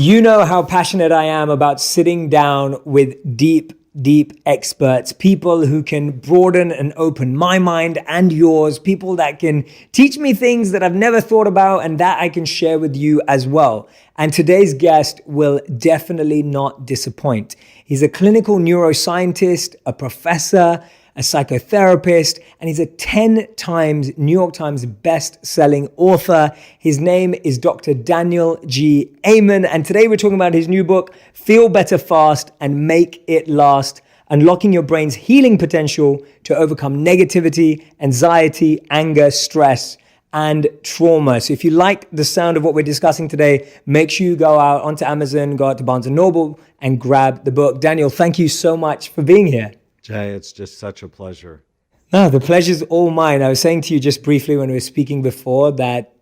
You know how passionate I am about sitting down with deep experts, people who can broaden and open my mind and yours, people that can teach me things that I've never thought about and that I can share with you as well. And today's guest will definitely not disappoint. He's a clinical neuroscientist, a professor, a psychotherapist, and he's a 10 times New York Times best-selling author. His name is Dr. Daniel G. Amen, and today we're talking about his new book, Feel Better Fast and Make It Last, Unlocking Your Brain's Healing Potential to Overcome Negativity, Anxiety, Anger, Stress, and Trauma. So if you like the sound of what we're discussing today, make sure you go out onto Amazon, go out to Barnes & Noble, and grab the book. Daniel, thank you so much for being here. Jay, it's just such a pleasure. No, the pleasure's all mine. I was saying to you just briefly when we were speaking before that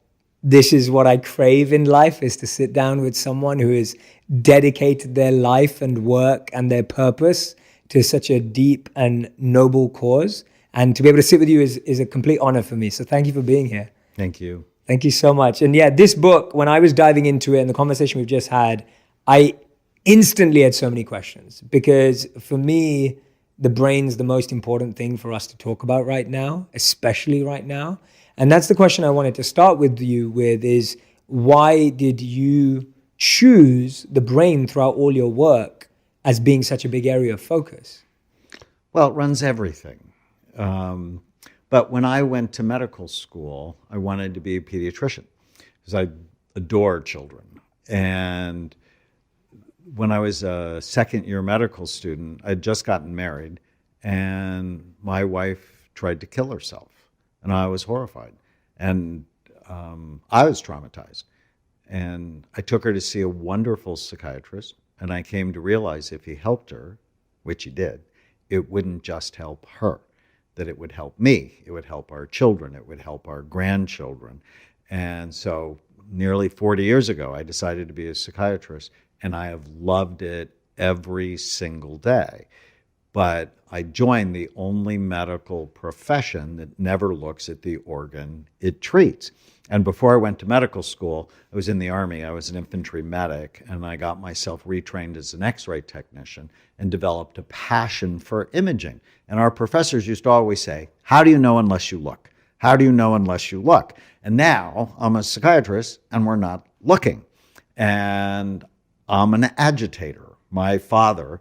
this is what I crave in life, is to sit down with someone who has dedicated their life and work and their purpose to such a deep and noble cause. And to be able to sit with you is a complete honor for me. So thank you for being here. Thank you. Thank you so much. And yeah, this book, when I was diving into it and the conversation we've just had, I instantly had so many questions because for me, the brain's the most important thing for us to talk about right now, especially right now. And that's the question I wanted to start with you with is, why did you choose the brain throughout all your work as being such a big area of focus? Well, it runs everything. But when I went to medical school, I wanted to be a pediatrician because I adore children. And when I was a second-year medical student, I had just gotten married, and my wife tried to kill herself, and I was horrified, and I was traumatized. And I took her to see a wonderful psychiatrist, and I came to realize if he helped her, which he did, it wouldn't just help her, that it would help me, it would help our children, it would help our grandchildren. And so nearly 40 years ago, I decided to be a psychiatrist, and I have loved it every single day. But I joined the only medical profession that never looks at the organ it treats. And before I went to medical school, I was in the Army. I was an infantry medic, and I got myself retrained as an X-ray technician and developed a passion for imaging. And our professors used to always say, how do you know unless you look? How do you know unless you look? And now I'm a psychiatrist, and we're not looking. And I'm an agitator. My father,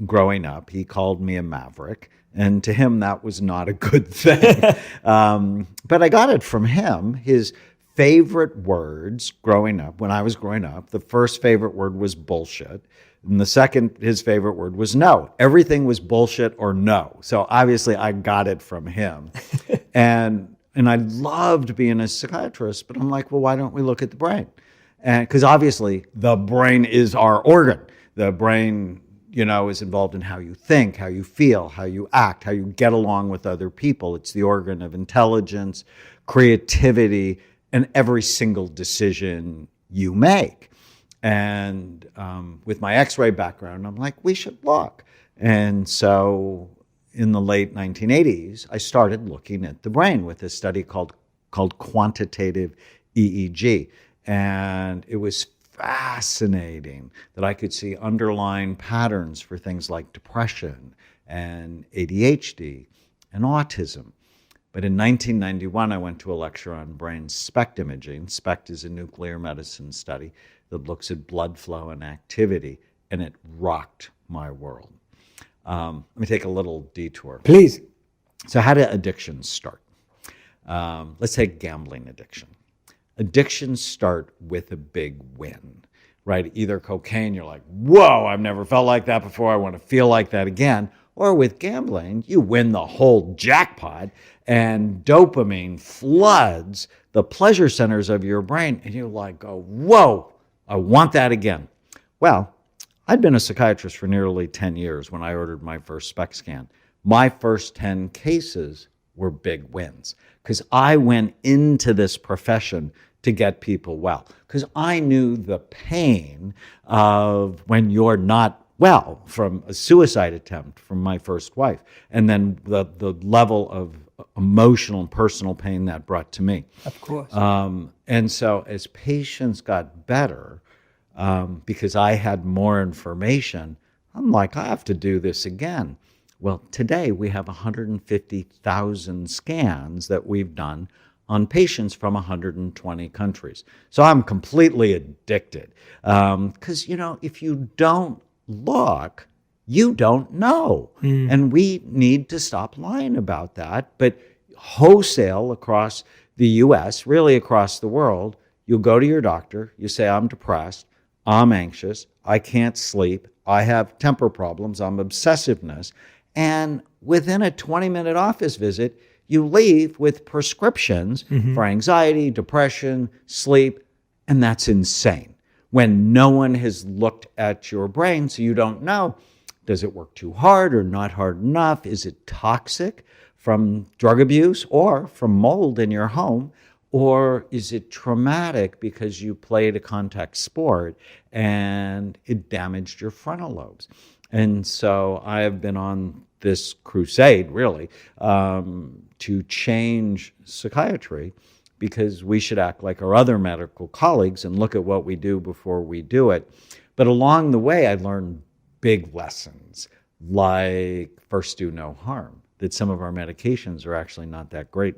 growing up, he called me a maverick, and to him that was not a good thing. But I got it from him. His favorite words growing up, when I was growing up, the first favorite word was bullshit, and the second, his favorite word was no. Everything was bullshit or no. So obviously I got it from him. And I loved being a psychiatrist, but I'm like, well, why don't we look at the brain? And because obviously the brain is our organ. The brain, is involved in how you think, how you feel, how you act, how you get along with other people. It's the organ of intelligence, creativity, and every single decision you make. And with my X-ray background, I'm like, we should look. And so in the late 1980s, I started looking at the brain with a study called quantitative EEG. And it was fascinating that I could see underlying patterns for things like depression and ADHD and autism. But in 1991, I went to a lecture on brain SPECT imaging. SPECT is a nuclear medicine study that looks at blood flow and activity, and it rocked my world. Let me take a little detour. Please. So how do addictions start? Let's take gambling addiction. Addictions start with a big win, right? Either cocaine, you're like, whoa, I've never felt like that before. I want to feel like that again. Or with gambling, you win the whole jackpot and dopamine floods the pleasure centers of your brain. And you're like, oh, whoa, I want that again. Well, I'd been a psychiatrist for nearly 10 years when I ordered my first SPECT scan. My first 10 cases were big wins because I went into this profession to get people well, because I knew the pain of when you're not well, from a suicide attempt from my first wife, and then the level of emotional and personal pain that brought to me. Of course. And so as patients got better, because I had more information. I'm like, I have to do this again. Well, today we have 150,000 scans that we've done on patients from 120 countries. So I'm completely addicted. Because, if you don't look, you don't know. And we need to stop lying about that. But wholesale across the US, really across the world, you'll go to your doctor, you say, I'm depressed, I'm anxious, I can't sleep, I have temper problems, I'm obsessiveness. And within a 20-minute office visit, you leave with prescriptions for anxiety, depression, sleep, and that's insane. When no one has looked at your brain, so you don't know, does it work too hard or not hard enough? Is it toxic from drug abuse or from mold in your home? Or is it traumatic because you played a contact sport and it damaged your frontal lobes? And so I have been on this crusade, really, to change psychiatry, because we should act like our other medical colleagues and look at what we do before we do it. But along the way, I learned big lessons, like first do no harm, that some of our medications are actually not that great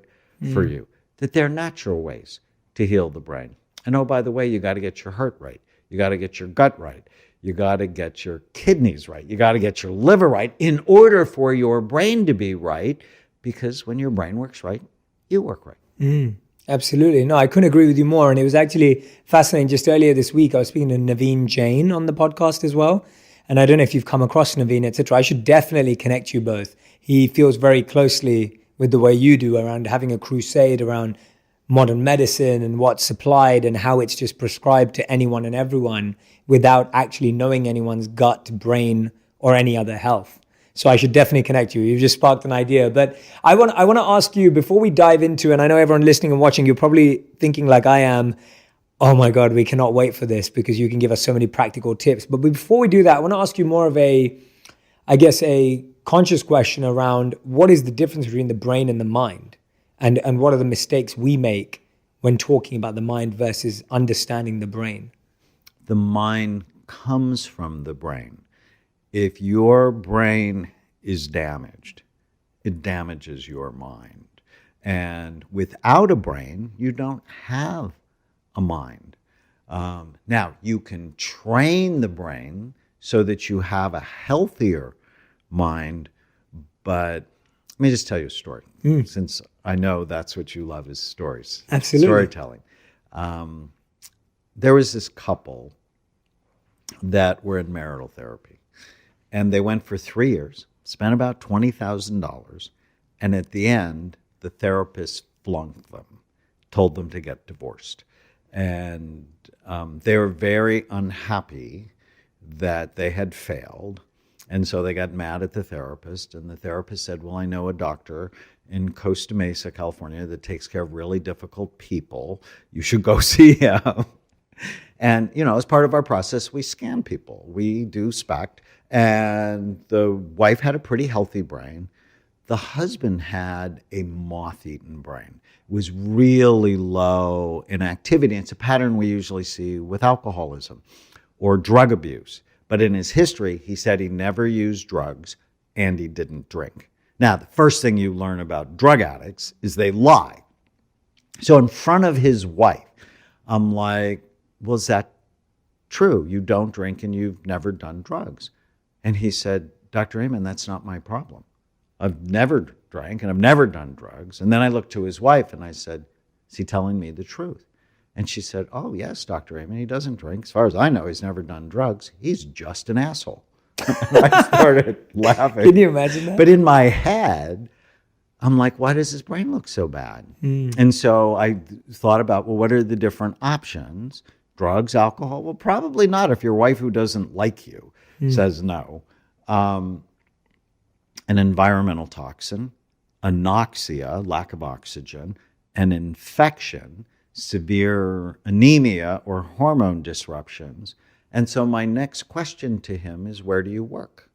for you, that they're natural ways to heal the brain. And oh, by the way, you got to get your heart right. You got to get your gut right. You got to get your kidneys right. You got to get your liver right in order for your brain to be right, because when your brain works right, you work right. Absolutely. No, I couldn't agree with you more. And it was actually fascinating. Just earlier this week, I was speaking to Naveen Jain on the podcast as well. And I don't know if you've come across Naveen, etc. I should definitely connect you both. He feels very closely with the way you do around having a crusade around modern medicine and what's supplied and how it's just prescribed to anyone and everyone without actually knowing anyone's gut, brain, or any other health. So I should definitely connect you. You've just sparked an idea. But I want to ask you, before we dive into, and I know everyone listening and watching, you're probably thinking like I am, oh my God, we cannot wait for this because you can give us so many practical tips. But before we do that, I want to ask you more of a conscious question around what is the difference between the brain and the mind? And what are the mistakes we make when talking about the mind versus understanding the brain? The mind comes from the brain. If your brain is damaged, it damages your mind. And without a brain, you don't have a mind. Now, you can train the brain so that you have a healthier mind, but let me just tell you a story, since I know that's what you love is stories. Absolutely. Storytelling. There was this couple that were in marital therapy, and they went for 3 years, spent about $20,000, and at the end, the therapist flunked them, told them to get divorced. And they were very unhappy that they had failed. And so they got mad at the therapist. And the therapist said, well, I know a doctor in Costa Mesa, California, that takes care of really difficult people. You should go see him. And, as part of our process, we scan people. We do SPECT. And the wife had a pretty healthy brain. The husband had a moth-eaten brain. It was really low in activity. It's a pattern we usually see with alcoholism or drug abuse. But in his history, he said he never used drugs and he didn't drink. Now, the first thing you learn about drug addicts is they lie. So in front of his wife, I'm like, well, is that true? You don't drink and you've never done drugs. And he said, Dr. Amen, that's not my problem. I've never drank and I've never done drugs. And then I looked to his wife and I said, is he telling me the truth? And she said, oh, yes, Dr. Amen, he doesn't drink. As far as I know, he's never done drugs. He's just an asshole. And I started laughing. Can you imagine that? But in my head, I'm like, why does his brain look so bad? And so I thought about, well, what are the different options? Drugs, alcohol? Well, probably not if your wife who doesn't like you says no. An environmental toxin, anoxia, lack of oxygen, an infection, severe anemia or hormone disruptions. And so my next question to him is, where do you work?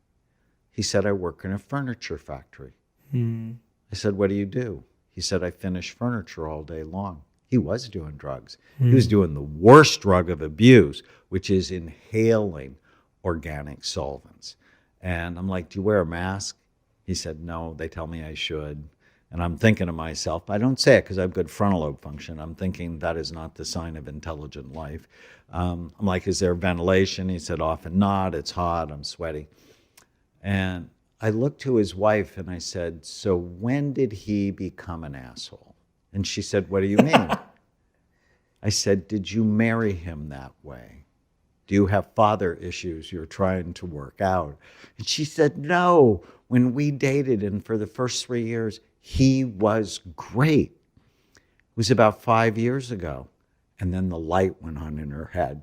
He said, I work in a furniture factory. I said, what do you do? He said, I finish furniture all day long. He was doing drugs. He was doing the worst drug of abuse, which is inhaling organic solvents. And I'm like, do you wear a mask? He said, no, they tell me I should. And I'm thinking to myself, I don't say it because I have good frontal lobe function. I'm thinking that is not the sign of intelligent life. I'm like, is there ventilation? He said, often not. It's hot. I'm sweaty. And I looked to his wife and I said, so when did he become an asshole? And she said, what do you mean? I said, did you marry him that way? Do you have father issues you're trying to work out? And she said, no. When we dated and for the first 3 years, he was great. It was about 5 years ago. And then the light went on in her head.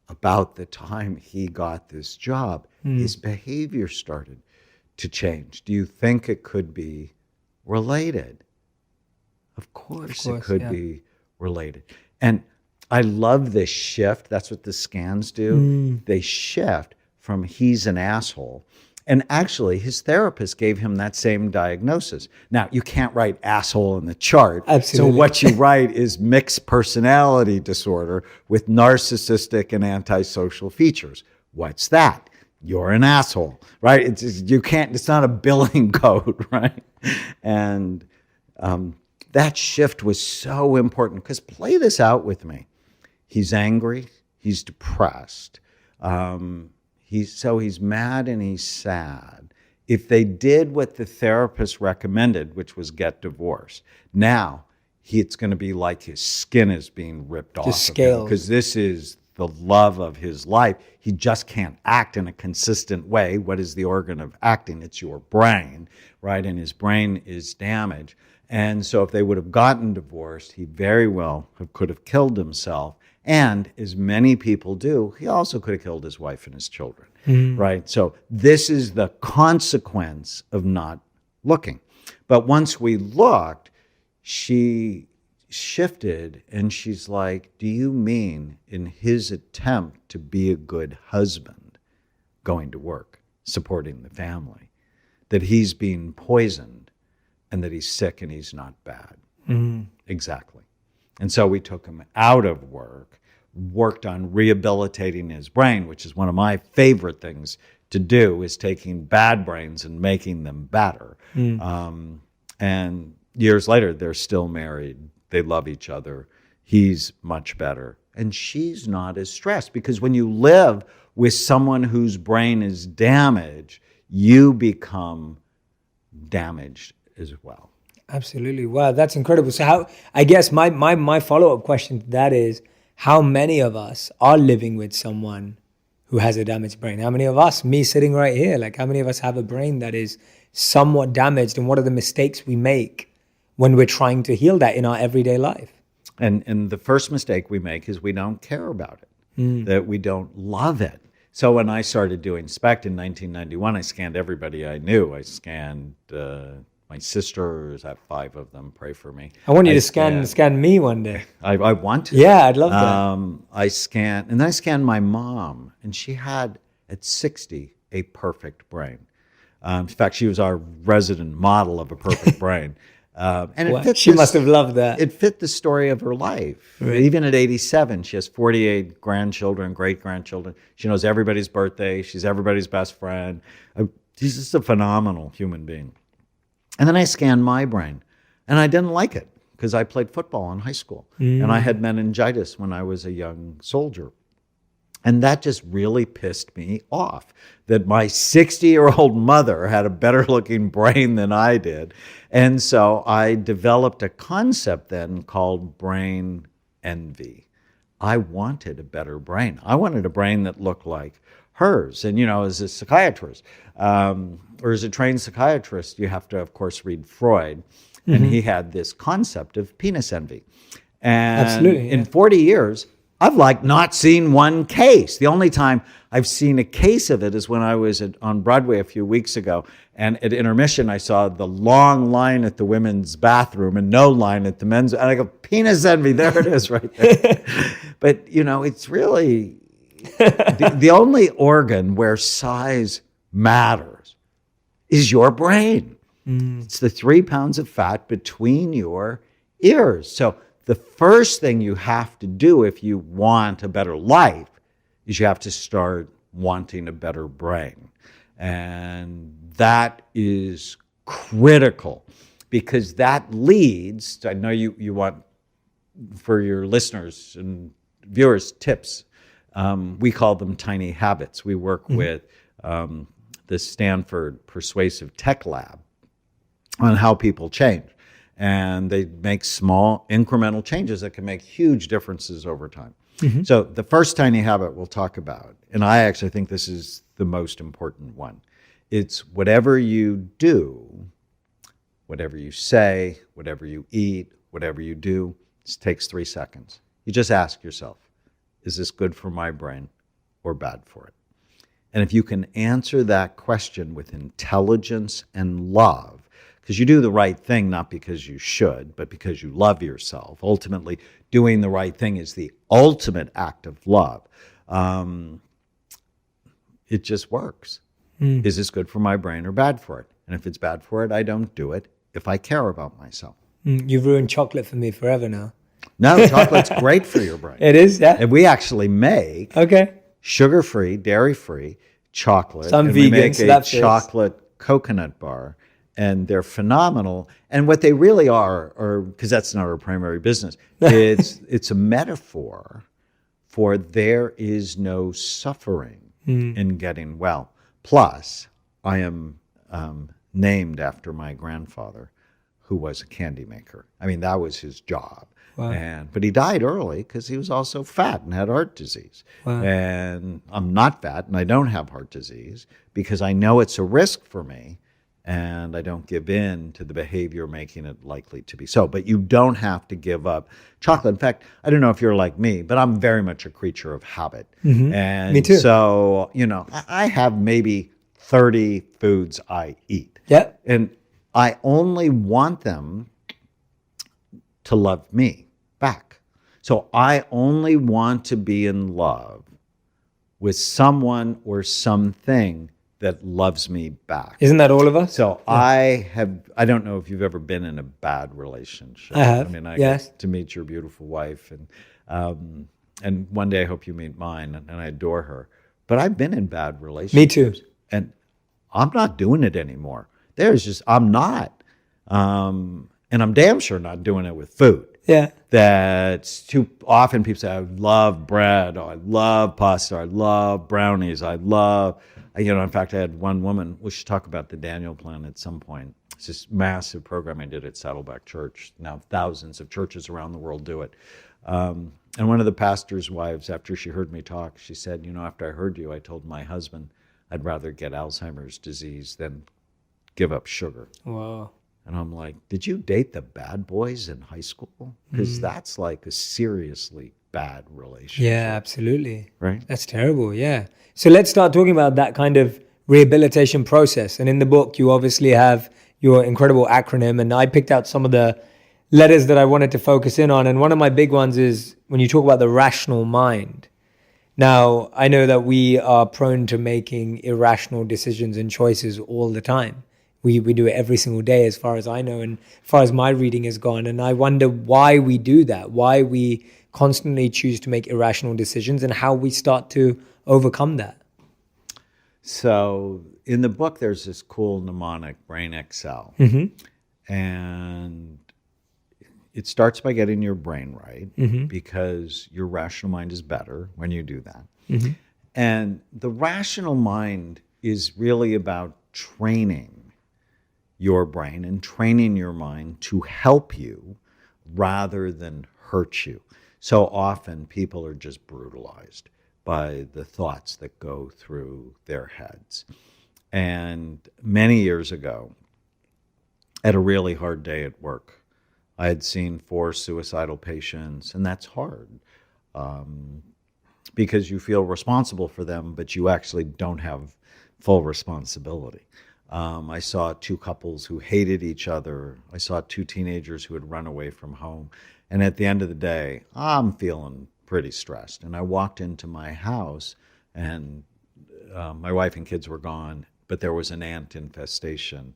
About the time he got this job, his behavior started to change. Do you think it could be related? Of course it could be related. And I love this shift. That's what the scans do. They shift from he's an asshole. And actually, his therapist gave him that same diagnosis. Now, you can't write asshole in the chart. Absolutely. So what you write is mixed personality disorder with narcissistic and antisocial features. What's that? You're an asshole, right? It's not a billing code, right? And that shift was so important because play this out with me. He's angry. He's depressed. He's mad and he's sad. If they did what the therapist recommended, which was get divorced, now it's going to be like his skin is being ripped off scales. because this is the love of his life. He just can't act in a consistent way. What is the organ of acting? It's your brain, right? And his brain is damaged. And so if they would have gotten divorced, he very well could have killed himself. And as many people do, he also could have killed his wife and his children, right? So this is the consequence of not looking. But once we looked, she shifted and she's like, do you mean in his attempt to be a good husband, going to work, supporting the family, that he's being poisoned and that he's sick and he's not bad? Exactly. And so we took him out of work, worked on rehabilitating his brain, which is one of my favorite things to do, is taking bad brains and making them better. And years later, they're still married. They love each other. He's much better. And she's not as stressed because when you live with someone whose brain is damaged, you become damaged as well. Absolutely. Wow, that's incredible. So I guess my follow-up question to that is, how many of us are living with someone who has a damaged brain? How many of us, me sitting right here, like how many of us have a brain that is somewhat damaged, and what are the mistakes we make when we're trying to heal that in our everyday life? And the first mistake we make is we don't care about it, that we don't love it. So when I started doing SPECT in 1991, I scanned everybody I knew. I scanned my sisters, I have 5 of them, pray for me. I want you to scan me one day. I want to. Yeah, I'd love that. I scanned my mom, and she had, at 60, a perfect brain. In fact, she was our resident model of a perfect brain. And she must have loved that. It fit the story of her life. Right. Even at 87, she has 48 grandchildren, great-grandchildren. She knows everybody's birthday. She's everybody's best friend. She's just a phenomenal human being. And then I scanned my brain, and I didn't like it because I played football in high school, and I had meningitis when I was a young soldier. And that just really pissed me off, that my 60-year-old mother had a better-looking brain than I did. And so I developed a concept then called brain envy. I wanted a better brain. I wanted a brain that looked like hers. And, as a psychiatrist, or as a trained psychiatrist, you have to, of course, read Freud. And he had this concept of penis envy. And absolutely, in 40 years, I've not seen one case. The only time I've seen a case of it is when I was on Broadway a few weeks ago. And at intermission, I saw the long line at the women's bathroom and no line at the men's. And I go, penis envy, there it is right there. But, it's really the only organ where size matters is your brain. It's the 3 pounds of fat between your ears. So the first thing you have to do if you want a better life is you have to start wanting a better brain. And that is critical because that leads, I know you want, for your listeners and viewers, tips. We call them tiny habits. We work with the Stanford Persuasive Tech Lab on how people change. And they make small incremental changes that can make huge differences over time. So the first tiny habit we'll talk about, and I actually think this is the most important one, it's whatever you do, whatever you say, whatever you eat, whatever you do, it takes 3 seconds. You just ask yourself, is this good for my brain or bad for it? And if you can answer that question with intelligence and love, because you do the right thing not because you should, but because you love yourself. Ultimately, doing the right thing is the ultimate act of love. It just works. Is this good for my brain or bad for it? And if it's bad for it, I don't do it if I care about myself. You've ruined chocolate for me forever now. No, chocolate's great for your brain. It is, yeah. And we actually make sugar-free, dairy-free chocolate. Some and vegan, we make so a that fits. chocolate coconut bar. And they're phenomenal. And what they really are because that's not our primary business, it's a metaphor for there is no suffering in getting well. Plus, I am named after my grandfather, who was a candy maker. I mean, that was his job. Wow. But he died early because he was also fat and had heart disease. Wow. And I'm not fat and I don't have heart disease because I know it's a risk for me. And I don't give in to the behavior making it likely to be so. But you don't have to give up chocolate. In fact, I don't know if you're like me, but I'm very much a creature of habit. And me too. So, I have maybe 30 foods I eat. Yeah. And I only want them to love me back. So I only want to be in love with someone or something that loves me back. Isn't that all of us? So I don't know if you've ever been in a bad relationship. I have. I mean, I yes. got to meet your beautiful wife, and one day I hope you meet mine, and I adore her. But I've been in bad relationships. Me too. And I'm not doing it anymore. I'm not. And I'm damn sure not doing it with food. Yeah. That's too often people say, I love bread, or I love pasta, I love brownies, in fact, I had one woman, we should talk about the Daniel Plan at some point. It's this massive program I did at Saddleback Church. Now thousands of churches around the world do it. And one of the pastor's wives, after she heard me talk, she said, after I heard you, I told my husband I'd rather get Alzheimer's disease than give up sugar. Wow. And I'm like, did you date the bad boys in high school? Because that's like a seriously bad relationship. Yeah, absolutely. Right? That's terrible, yeah. So let's start talking about that kind of rehabilitation process. And in the book, you obviously have your incredible acronym. And I picked out some of the letters that I wanted to focus in on. And one of my big ones is when you talk about the rational mind. Now, I know that we are prone to making irrational decisions and choices all the time. We do it every single day, as far as I know, and as far as my reading has gone. And I wonder why we do that, why we constantly choose to make irrational decisions, and how we start to overcome that. So in the book, there's this cool mnemonic, Brain Excel. And it starts by getting your brain right, because your rational mind is better when you do that. And the rational mind is really about training your brain and training your mind to help you rather than hurt you. So often people are just brutalized by the thoughts that go through their heads. And many years ago, at a really hard day at work, I had seen 4 suicidal patients, and that's hard because you feel responsible for them, but you actually don't have full responsibility. I saw 2 couples who hated each other. I saw 2 teenagers who had run away from home. And at the end of the day, I'm feeling pretty stressed. And I walked into my house, and my wife and kids were gone, but there was an ant infestation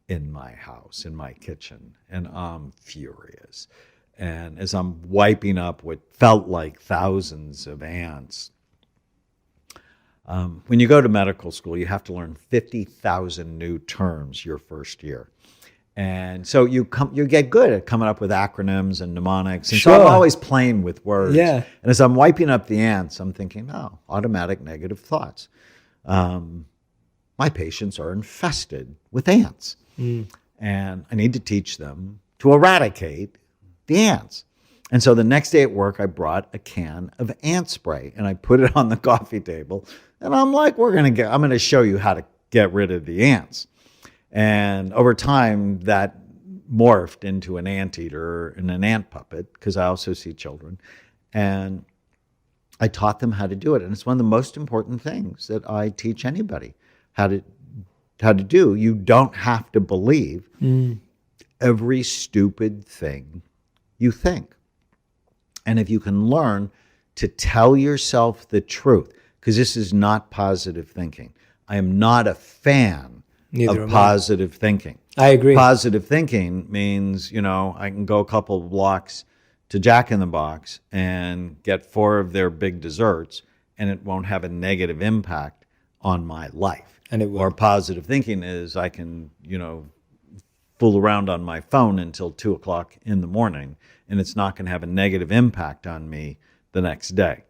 in my house, in my kitchen, and I'm furious. And as I'm wiping up what felt like thousands of ants, when you go to medical school, you have to learn 50,000 new terms your first year. And so you get good at coming up with acronyms and mnemonics. And so I'm always playing with words. Yeah. And as I'm wiping up the ants, I'm thinking, oh, automatic negative thoughts. My patients are infested with ants. And I need to teach them to eradicate the ants. And so the next day at work, I brought a can of ant spray and I put it on the coffee table. And I'm like, I'm going to show you how to get rid of the ants. And over time, that morphed into an anteater and an ant puppet, because I also see children. And I taught them how to do it. And it's one of the most important things that I teach anybody how to do. You don't have to believe every stupid thing you think. And if you can learn to tell yourself the truth, because this is not positive thinking. I am not a fan of positive thinking. I agree. Positive thinking means, I can go a couple of blocks to Jack in the Box and get 4 of their big desserts, and it won't have a negative impact on my life. And it will. Or positive thinking is I can, fool around on my phone until 2 o'clock in the morning, and it's not going to have a negative impact on me the next day.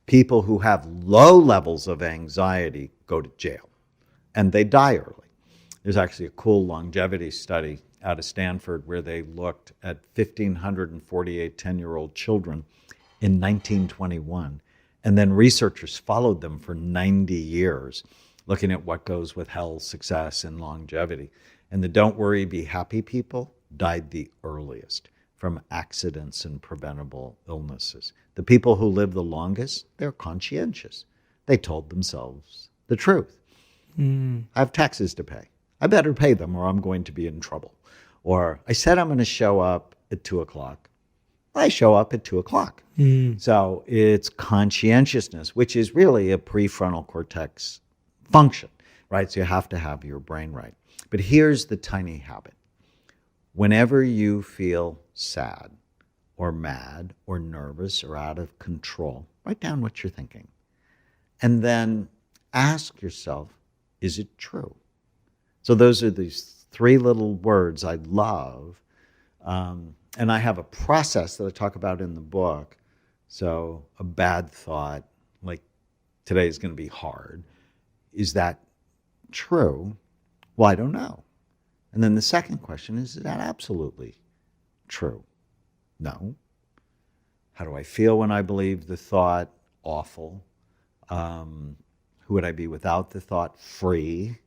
People who have low levels of anxiety go to jail, and they die early. There's actually a cool longevity study out of Stanford where they looked at 1,548 10-year-old children in 1921. And then researchers followed them for 90 years, looking at what goes with health, success, and longevity. And the don't worry, be happy people died the earliest from accidents and preventable illnesses. The people who live the longest, they're conscientious. They told themselves the truth. I have taxes to pay. I better pay them or I'm going to be in trouble. Or I said I'm going to show up at 2 o'clock. I show up at 2 o'clock. So it's conscientiousness, which is really a prefrontal cortex function, right? So you have to have your brain right. But here's the tiny habit. Whenever you feel sad or mad or nervous or out of control, write down what you're thinking. And then ask yourself, is it true? So those are these 3 little words I love. And I have a process that I talk about in the book. So a bad thought, like today is going to be hard. Is that true? Well, I don't know. And then the second question is that absolutely true? No. How do I feel when I believe the thought? Awful. Who would I be without the thought? Free.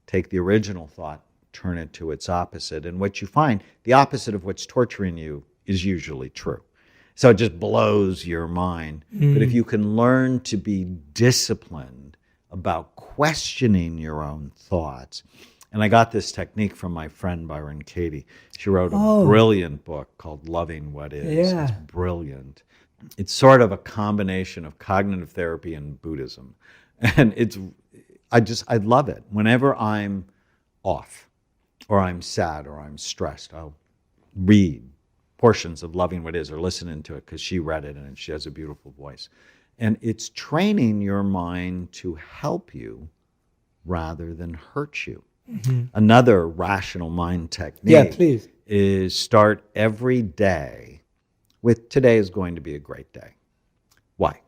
Take the original thought, turn it to its opposite. And what you find, the opposite of what's torturing you is usually true. So it just blows your mind. But if you can learn to be disciplined about questioning your own thoughts, and I got this technique from my friend Byron Katie. She wrote a brilliant book called Loving What Is. Yeah. It's brilliant. It's sort of a combination of cognitive therapy and Buddhism. And I love it. Whenever I'm off or I'm sad or I'm stressed, I'll read portions of Loving What Is or listen into it because she read it and she has a beautiful voice. And it's training your mind to help you rather than hurt you. Another rational mind technique is start every day with today is going to be a great day. Why?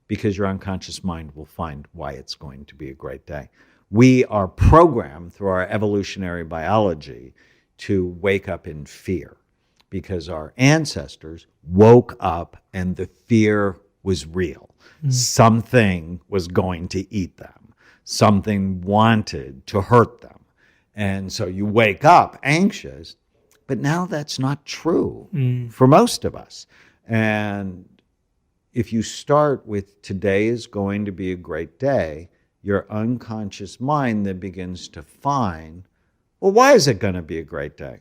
Because your unconscious mind will find why it's going to be a great day. We are programmed through our evolutionary biology to wake up in fear because our ancestors woke up and the fear was real. Something was going to eat them. Something wanted to hurt them. And so you wake up anxious, but now that's not true for most of us. And if you start with today is going to be a great day, your unconscious mind then begins to find, well, why is it going to be a great day?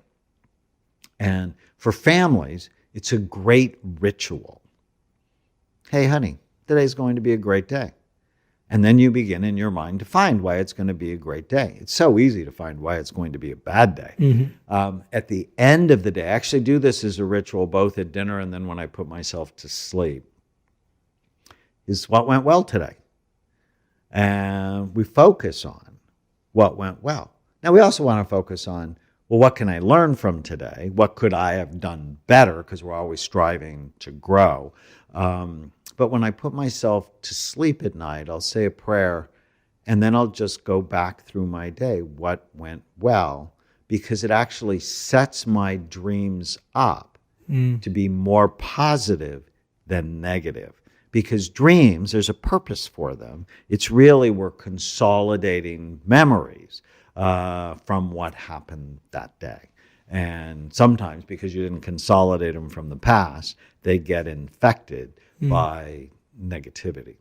And for families, it's a great ritual. Hey, honey, today's going to be a great day. And then you begin in your mind to find why it's going to be a great day. It's so easy to find why it's going to be a bad day. At the end of the day, I actually do this as a ritual, both at dinner and then when I put myself to sleep, is what went well today. And we focus on what went well. Now, we also want to focus on, well, what can I learn from today? What could I have done better? Because we're always striving to grow. But when I put myself to sleep at night, I'll say a prayer, and then I'll just go back through my day, what went well, because it actually sets my dreams up to be more positive than negative. Because dreams, there's a purpose for them. It's really we're consolidating memories from what happened that day. And sometimes, because you didn't consolidate them from the past, they get infected by negativity.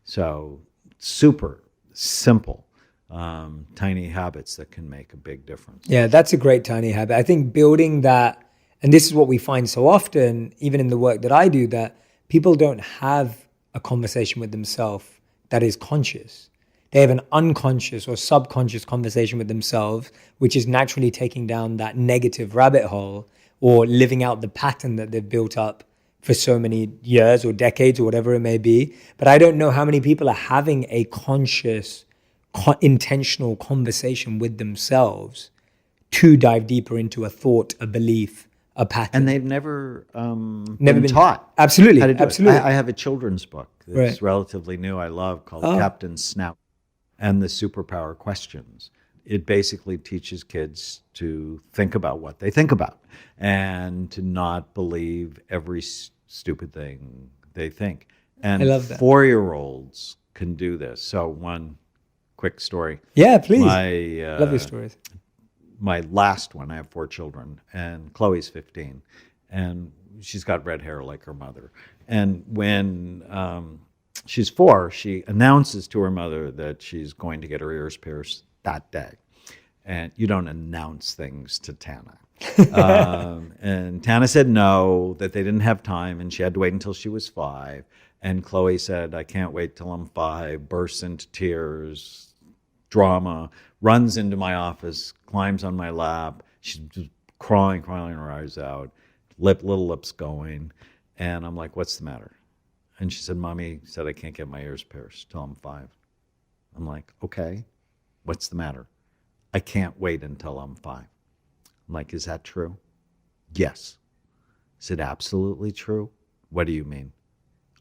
So super simple, tiny habits that can make a big difference. Yeah, that's a great tiny habit. I think building that, and this is what we find so often, even in the work that I do, that people don't have a conversation with themselves that is conscious. They have an unconscious or subconscious conversation with themselves, which is naturally taking down that negative rabbit hole or living out the pattern that they've built up for so many years or decades or whatever it may be. But I don't know how many people are having a conscious, intentional conversation with themselves to dive deeper into a thought, a belief, a pattern. And they've never been taught Absolutely, how to do absolutely. it. I have a children's book that's relatively new, I love, called Captain Snout and the Superpower Questions. It basically teaches kids to think about what they think about and to not believe every stupid thing they think. And I love that. 4-year-olds can do this. So one quick story. Yeah, please. Love your stories. My last one, I have 4 children, and Chloe's 15, and she's got red hair like her mother. And when she's 4, she announces to her mother that she's going to get her ears pierced that day. And you don't announce things to Tana. And Tana said no, that they didn't have time, and she had to wait until she was 5. And Chloe said, I can't wait till I'm 5, bursts into tears, drama, runs into my office, climbs on my lap. She's just crying her eyes out, little lips going. And I'm like, what's the matter? And she said, Mommy said I can't get my ears pierced till I'm 5. I'm like, okay, what's the matter? I can't wait until I'm 5. I'm like, is that true? Yes. Is it absolutely true? What do you mean?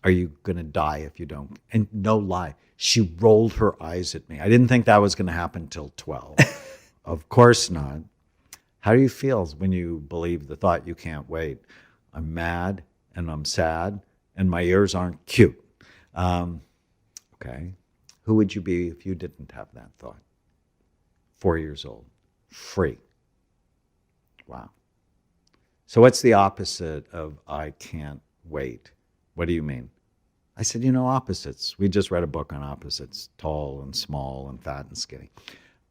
Are you going to die if you don't? And no lie, she rolled her eyes at me. I didn't think that was going to happen till 12. Of course not. How do you feel when you believe the thought you can't wait? I'm mad and I'm sad and my ears aren't cute. Okay. Who would you be if you didn't have that thought? 4 years old. Free. Wow. So what's the opposite of I can't wait? What do you mean? I said, opposites. We just read a book on opposites, tall and small and fat and skinny.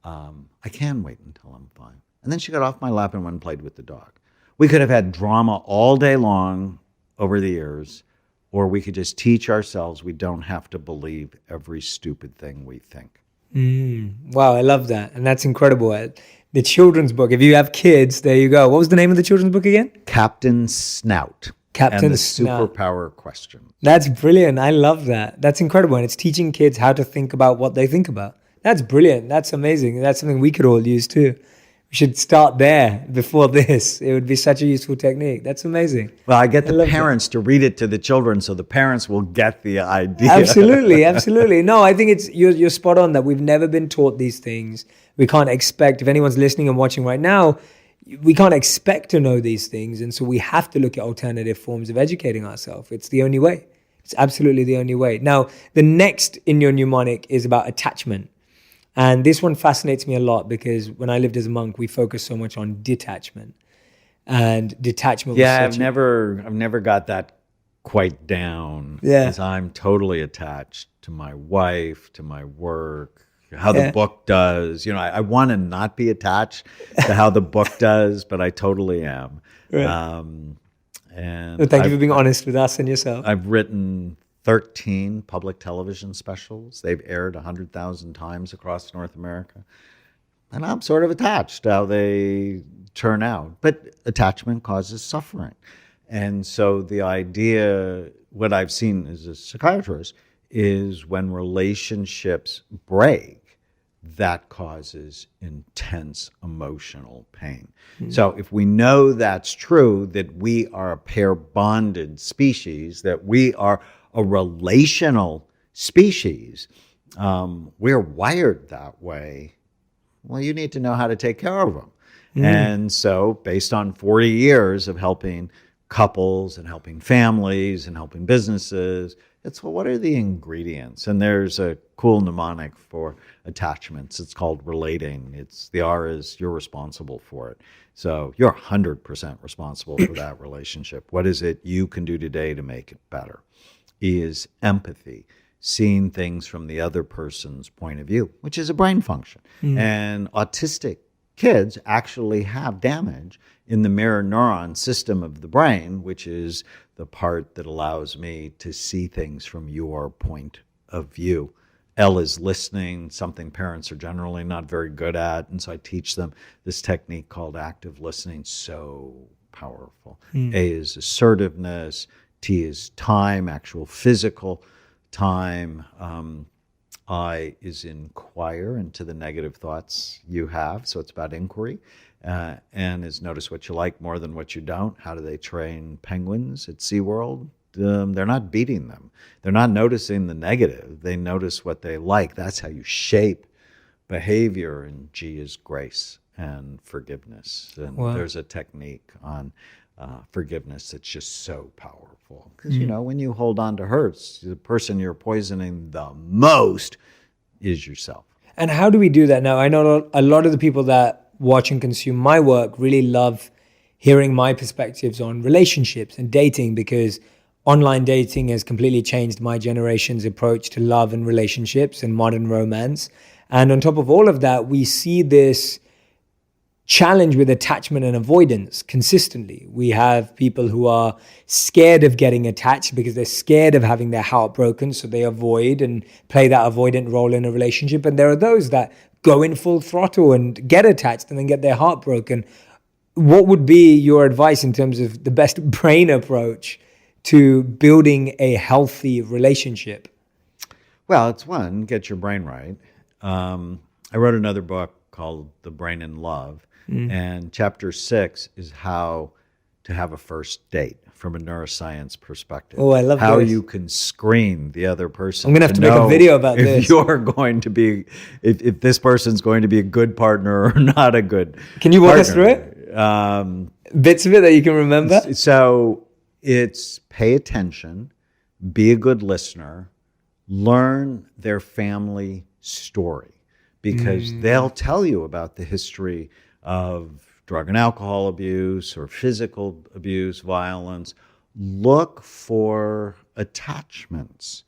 I can wait until I'm 5. And then she got off my lap and went and played with the dog. We could have had drama all day long over the years, or we could just teach ourselves we don't have to believe every stupid thing we think. Wow, I love that. And that's incredible. The children's book, if you have kids, there you go. What was the name of the children's book again? Captain Snout. Captain and the Snout. Superpower Questions. That's brilliant. I love that. That's incredible. And it's teaching kids how to think about what they think about. That's brilliant. That's amazing. That's something we could all use too. We should start there before this. It would be such a useful technique. That's amazing. Well, I get the parents to read it to the children so the parents will get the idea. Absolutely, absolutely. No, I think you're spot on that we've never been taught these things. We can't expect, if anyone's listening and watching right now, we can't expect to know these things. And so we have to look at alternative forms of educating ourselves. It's the only way. It's absolutely the only way. Now, the next in your mnemonic is about attachment. And this one fascinates me a lot because when I lived as a monk, we focused so much on detachment. And detachment was I've never got that quite down. Yeah. Because I'm totally attached to my wife, to my work, how the book does. I want to not be attached to how the book does, but I totally am. Right. And Well, thank you for being honest with us and yourself. I've written 13 public television specials. They've aired 100,000 times across North America. And I'm sort of attached to how they turn out. But attachment causes suffering. And so the idea, what I've seen as a psychiatrist, is when relationships break, that causes intense emotional pain. So if we know that's true, that we are a pair-bonded species, that we are a relational species, we're wired that way, well, you need to know how to take care of them. And so based on 40 years of helping couples and helping families and helping businesses, it's, well, what are the ingredients? And there's a cool mnemonic for attachments. It's called relating. It's the R is you're responsible for it. So you're 100% responsible for that relationship. What is it you can do today to make it better? E is empathy, seeing things from the other person's point of view, which is a brain function. And autistic kids actually have damage in the mirror neuron system of the brain, which is the part that allows me to see things from your point of view. L is listening, something parents are generally not very good at. And so I teach them this technique called active listening, so powerful. A is assertiveness. T is time, actual physical time. I is inquire into the negative thoughts you have. So it's about inquiry. N is notice what you like more than what you don't. How do they train penguins at SeaWorld? They're not beating them. They're not noticing the negative. They notice what they like. That's how you shape behavior. And G is grace and forgiveness. And there's a technique on forgiveness that's just so powerful. Because, you know, when you hold on to hurts, the person you're poisoning the most is yourself. And how do we do that now? I know a lot of the people that watch and consume my work really love hearing my perspectives on relationships and dating, because online dating has completely changed my generation's approach to love and relationships and modern romance. And on top of all of that, we see this challenge with attachment and avoidance consistently. We have people who are scared of getting attached because they're scared of having their heart broken, so they avoid and play that avoidant role in a relationship. And there are those that go in full throttle and get attached and then get their heart broken. What would be your advice in terms of the best brain approach to building a healthy relationship? Well, it's one, get your brain right. I wrote another book called The Brain in Love. And chapter 6 is how to have a first date from a neuroscience perspective. Oh, I love how this. you can screen the other person. I'm going to have to make a video about if this. You're going to be, if this person's going to be a good partner or not a good Can you walk partner. us through it? Bits of it that you can remember? So it's pay attention, be a good listener, learn their family story, because they'll tell you about the history of drug and alcohol abuse or physical abuse, violence. Look for attachments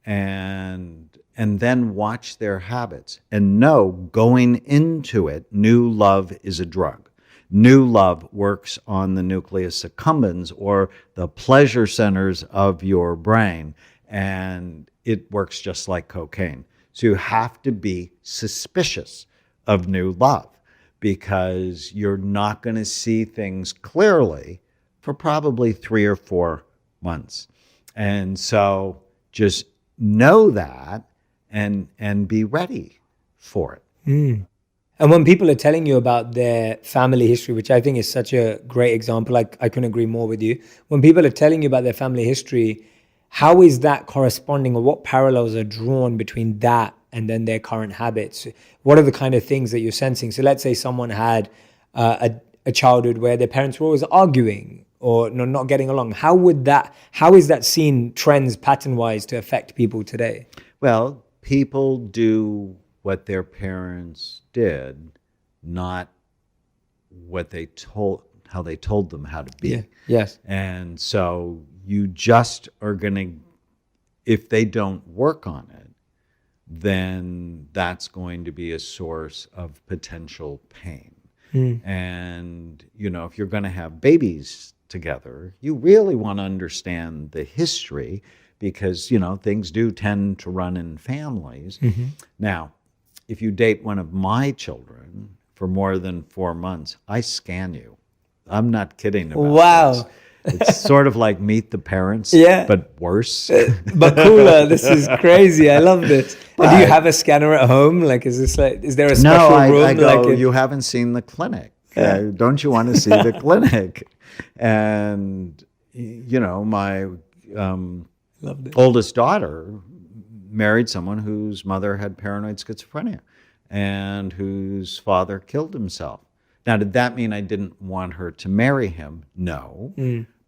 and then watch their habits and know going into it, new love is a drug. New love works on the nucleus accumbens, or the pleasure centers of your brain, and it works just like cocaine. So you have to be suspicious of new love, because you're not going to see things clearly for probably 3 or 4 months. And so just know that and be ready for it. And when people are telling you about their family history, which I think is such a great example, I couldn't agree more with you. When people are telling you about their family history, how is that corresponding, or what parallels are drawn between that and then their current habits? What are the kind of things that you're sensing? So let's say someone had a childhood where their parents were always arguing or not getting along. How is that seen trends pattern-wise to affect people today? Well, people do what their parents did, not what how they told them how to be. Yeah. Yes. And so you just are going to, if they don't work on it, then that's going to be a source of potential pain. And, you know, if you're going to have babies together, you really want to understand the history, because, things do tend to run in families. Now, if you date one of my children for more than 4 months, I scan you. I'm not kidding about this. It's sort of like Meet the Parents, but worse. But cooler. This is crazy. I love this. And do you have a scanner at home? Like, is there a special room? I go, you haven't seen the clinic. Don't you want to see the clinic? And, my oldest daughter married someone whose mother had paranoid schizophrenia and whose father killed himself. Now, did that mean I didn't want her to marry him? No.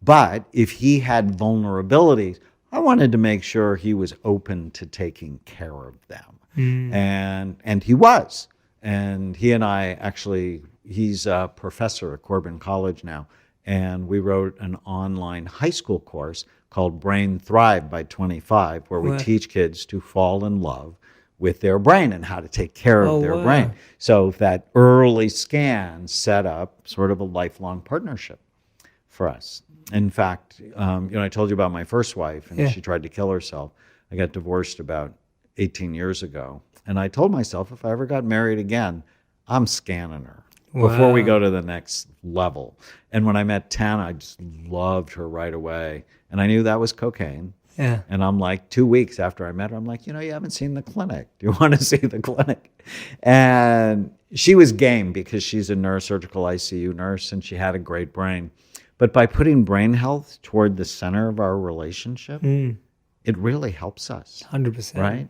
But if he had vulnerabilities, I wanted to make sure he was open to taking care of them. And he was. And he and I actually, he's a professor at Corbin College now, and we wrote an online high school course called Brain Thrive by 25, where we teach kids to fall in love with their brain and how to take care of their brain. So that early scan set up sort of a lifelong partnership for us. In fact, I told you about my first wife, and she tried to kill herself. I got divorced about 18 years ago. And I told myself, if I ever got married again, I'm scanning her before we go to the next level. And when I met Tana, I just loved her right away. And I knew that was cocaine. Yeah. And I'm like, 2 weeks after I met her, I'm like, you haven't seen the clinic. Do you want to see the clinic? And she was game because she's a neurosurgical ICU nurse and she had a great brain. But by putting brain health toward the center of our relationship, it really helps us. 100%. Right?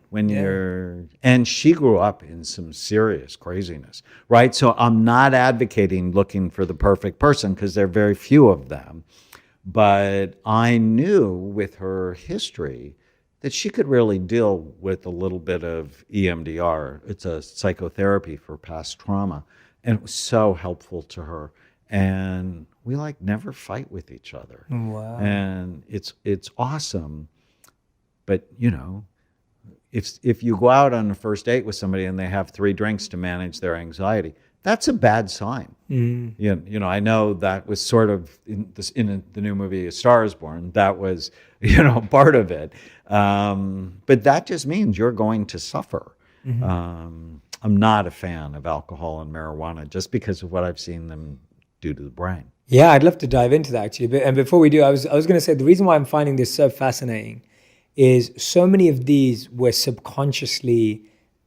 And she grew up in some serious craziness, right? So I'm not advocating looking for the perfect person because there are very few of them. But I knew with her history that she could really deal with a little bit of EMDR. It's a psychotherapy for past trauma. And it was so helpful to her. And we never fight with each other. Wow. And it's awesome. But, if you go out on a first date with somebody and they have 3 drinks to manage their anxiety, that's a bad sign. I know that was sort of in the new movie A Star Is Born. That was, part of it. But that just means you're going to suffer. I'm not a fan of alcohol and marijuana just because of what I've seen them do to the brain. Yeah, I'd love to dive into that actually. And before we do, I was going to say the reason why I'm finding this so fascinating is so many of these were subconsciously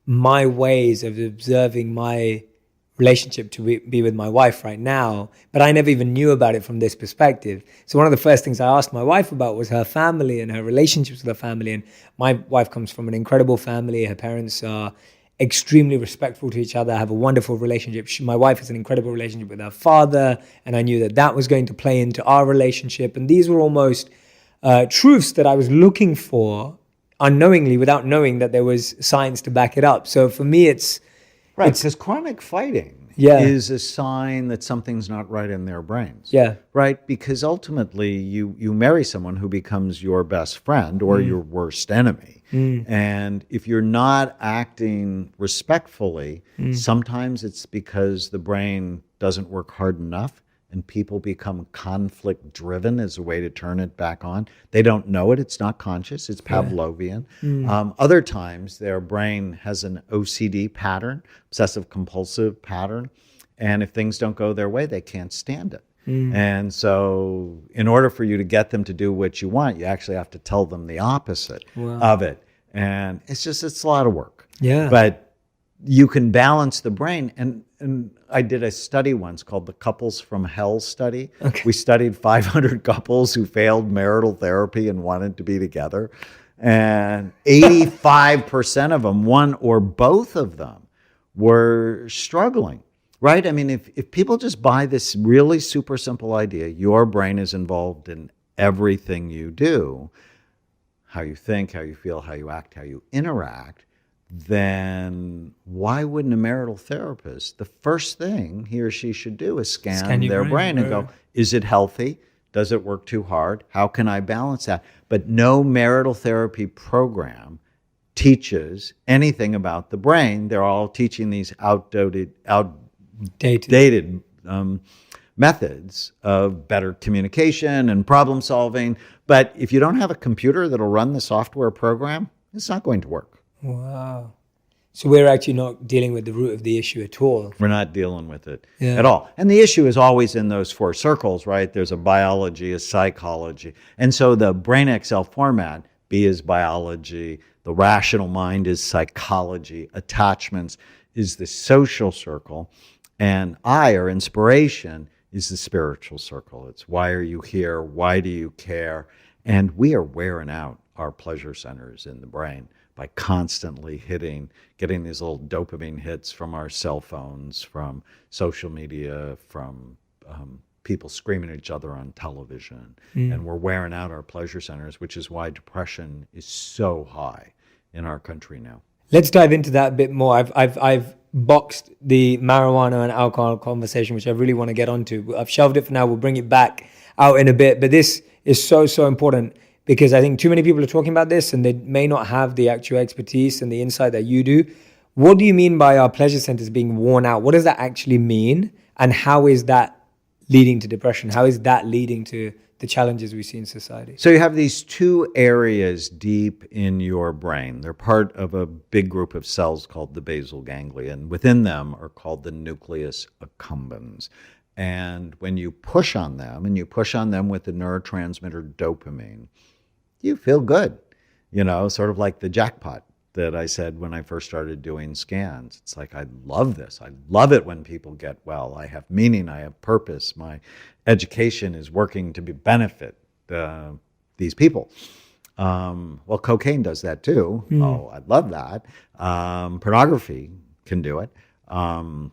my ways of observing my relationship to be with my wife right now, but I never even knew about it from this perspective. So one of the first things I asked my wife about was her family and her relationships with her family. And my wife comes from an incredible family. Her parents are extremely respectful to each other, have a wonderful relationship. My wife has an incredible relationship with her father, and I knew that was going to play into our relationship. And these were almost truths that I was looking for unknowingly without knowing that there was science to back it up. So for me, it's... Right, because chronic fighting is a sign that something's not right in their brains. Yeah. Right? Because ultimately you marry someone who becomes your best friend or your worst enemy. And if you're not acting respectfully, sometimes it's because the brain doesn't work hard enough and people become conflict driven as a way to turn it back on. They don't know it. It's not conscious. It's Pavlovian. Other times their brain has an OCD pattern, obsessive compulsive pattern. And if things don't go their way, they can't stand it. And so in order for you to get them to do what you want, you actually have to tell them the opposite of it. And it's a lot of work. Yeah. But you can balance the brain. And I did a study once called the Couples from Hell study. Okay. We studied 500 couples who failed marital therapy and wanted to be together. And 85% of them, one or both of them, were struggling, right? I mean, if people just buy this really super simple idea, your brain is involved in everything you do, how you think, how you feel, how you act, how you interact, then why wouldn't a marital therapist, the first thing he or she should do is scan their brain and go, is it healthy? Does it work too hard? How can I balance that? But no marital therapy program teaches anything about the brain. They're all teaching these outdated methods of better communication and problem solving. But if you don't have a computer that'll run the software program, it's not going to work. Wow. So we're actually not dealing with the root of the issue at all. We're not dealing with it at all. And the issue is always in those four circles, right? There's a biology, a psychology. And so the Brain Excel format, B is biology, the rational mind is psychology, attachments is the social circle, and I, or inspiration, is the spiritual circle. It's why are you here? Why do you care? And we are wearing out our pleasure centers in the brain by constantly getting these little dopamine hits from our cell phones, from social media, from people screaming at each other on television. And we're wearing out our pleasure centers, which is why depression is so high in our country now. Let's dive into that a bit more. I've boxed the marijuana and alcohol conversation, which I really want to get onto. I've shelved it for now. We'll bring it back out in a bit. But this is so important, because I think too many people are talking about this and they may not have the actual expertise and the insight that you do. What do you mean by our pleasure centers being worn out? What does that actually mean? And how is that leading to depression? How is that leading to the challenges we see in society? So you have these two areas deep in your brain. They're part of a big group of cells called the basal ganglia, and within them are called the nucleus accumbens. And when you push on them, and you push on them with the neurotransmitter dopamine, you feel good, sort of like the jackpot that I said when I first started doing scans. It's like, I love this. I love it when people get well. I have meaning. I have purpose. My education is working to benefit these people. Well, cocaine does that too. Oh, I love that. Pornography can do it. A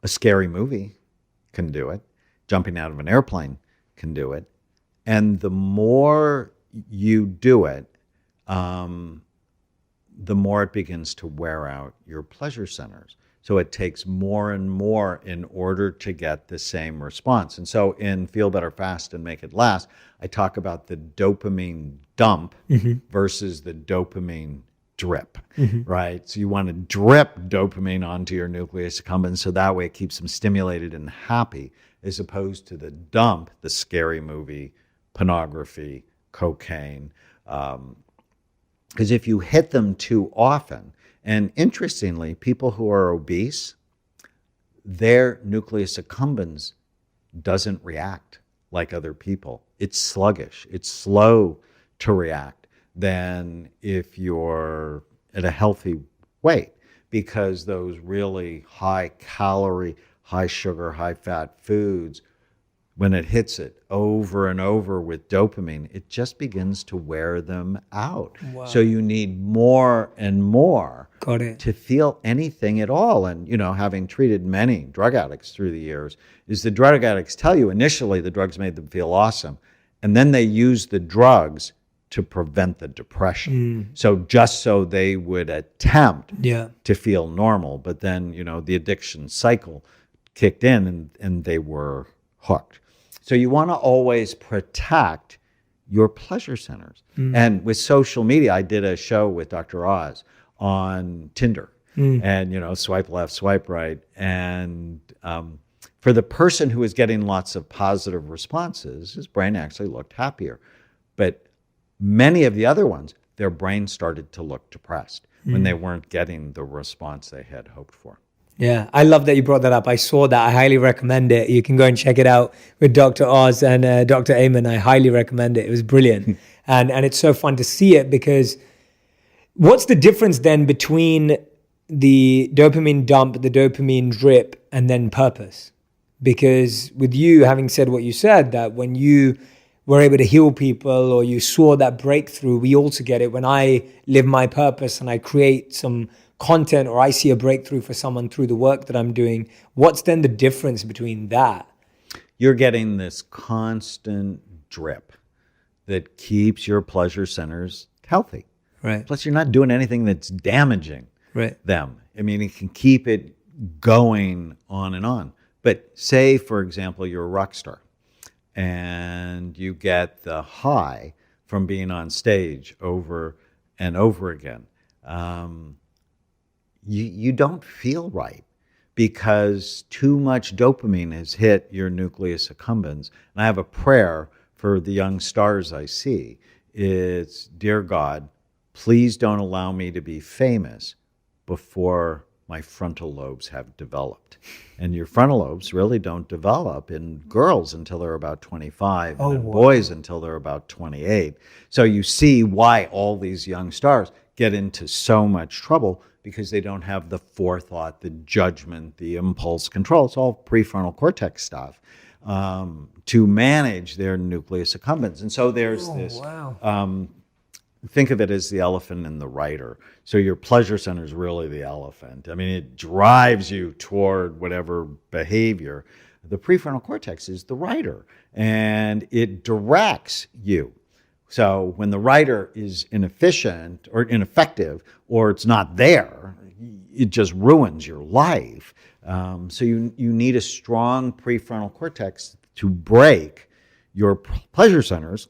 scary movie can do it. Jumping out of an airplane can do it. And the more you do it, the more it begins to wear out your pleasure centers. So it takes more and more in order to get the same response. And so in Feel Better Fast and Make It Last, I talk about the dopamine dump versus the dopamine drip, right? So you want to drip dopamine onto your nucleus accumbens so that way it keeps them stimulated and happy, as opposed to the dump, the scary movie, pornography, cocaine. Because if you hit them too often, and interestingly, people who are obese, their nucleus accumbens doesn't react like other people. It's sluggish. It's slow to react than if you're at a healthy weight, because those really high calorie, high sugar, high fat foods, when it hits it over and over with dopamine, it just begins to wear them out. Wow. So you need more and more Got it. to feel anything at all. And, having treated many drug addicts through the years, is the drug addicts tell you initially the drugs made them feel awesome. And then they use the drugs to prevent the depression. So just so they would attempt to feel normal. But then, the addiction cycle kicked in and they were hooked. So you want to always protect your pleasure centers. And with social media, I did a show with Dr. Oz on Tinder. And, swipe left, swipe right. And for the person who was getting lots of positive responses, his brain actually looked happier. But many of the other ones, their brain started to look depressed when they weren't getting the response they had hoped for. Yeah, I love that you brought that up. I saw that. I highly recommend it. You can go and check it out with Dr. Oz and Dr. Amen. I highly recommend it. It was brilliant. and it's so fun to see it, because what's the difference then between the dopamine dump, the dopamine drip, and then purpose? Because with you having said what you said, that when you were able to heal people or you saw that breakthrough, we also get it. When I live my purpose and I create some content or I see a breakthrough for someone through the work that I'm doing, what's then the difference between that? You're getting this constant drip that keeps your pleasure centers healthy. Right. Plus, you're not doing anything that's damaging them. I mean, it can keep it going on and on. But say, for example, you're a rock star and you get the high from being on stage over and over again. You don't feel right because too much dopamine has hit your nucleus accumbens. And I have a prayer for the young stars I see. It's, dear God, please don't allow me to be famous before my frontal lobes have developed. And your frontal lobes really don't develop in girls until they're about 25, and in boys until they're about 28. So you see why all these young stars get into so much trouble, because they don't have the forethought, the judgment, the impulse control. It's all prefrontal cortex stuff to manage their nucleus accumbens. And so there's think of it as the elephant in the rider. So your pleasure center is really the elephant. I mean, it drives you toward whatever behavior. The prefrontal cortex is the rider, and it directs you. So when the rider is inefficient or ineffective, or it's not there, it just ruins your life. So you need a strong prefrontal cortex to break your pleasure centers,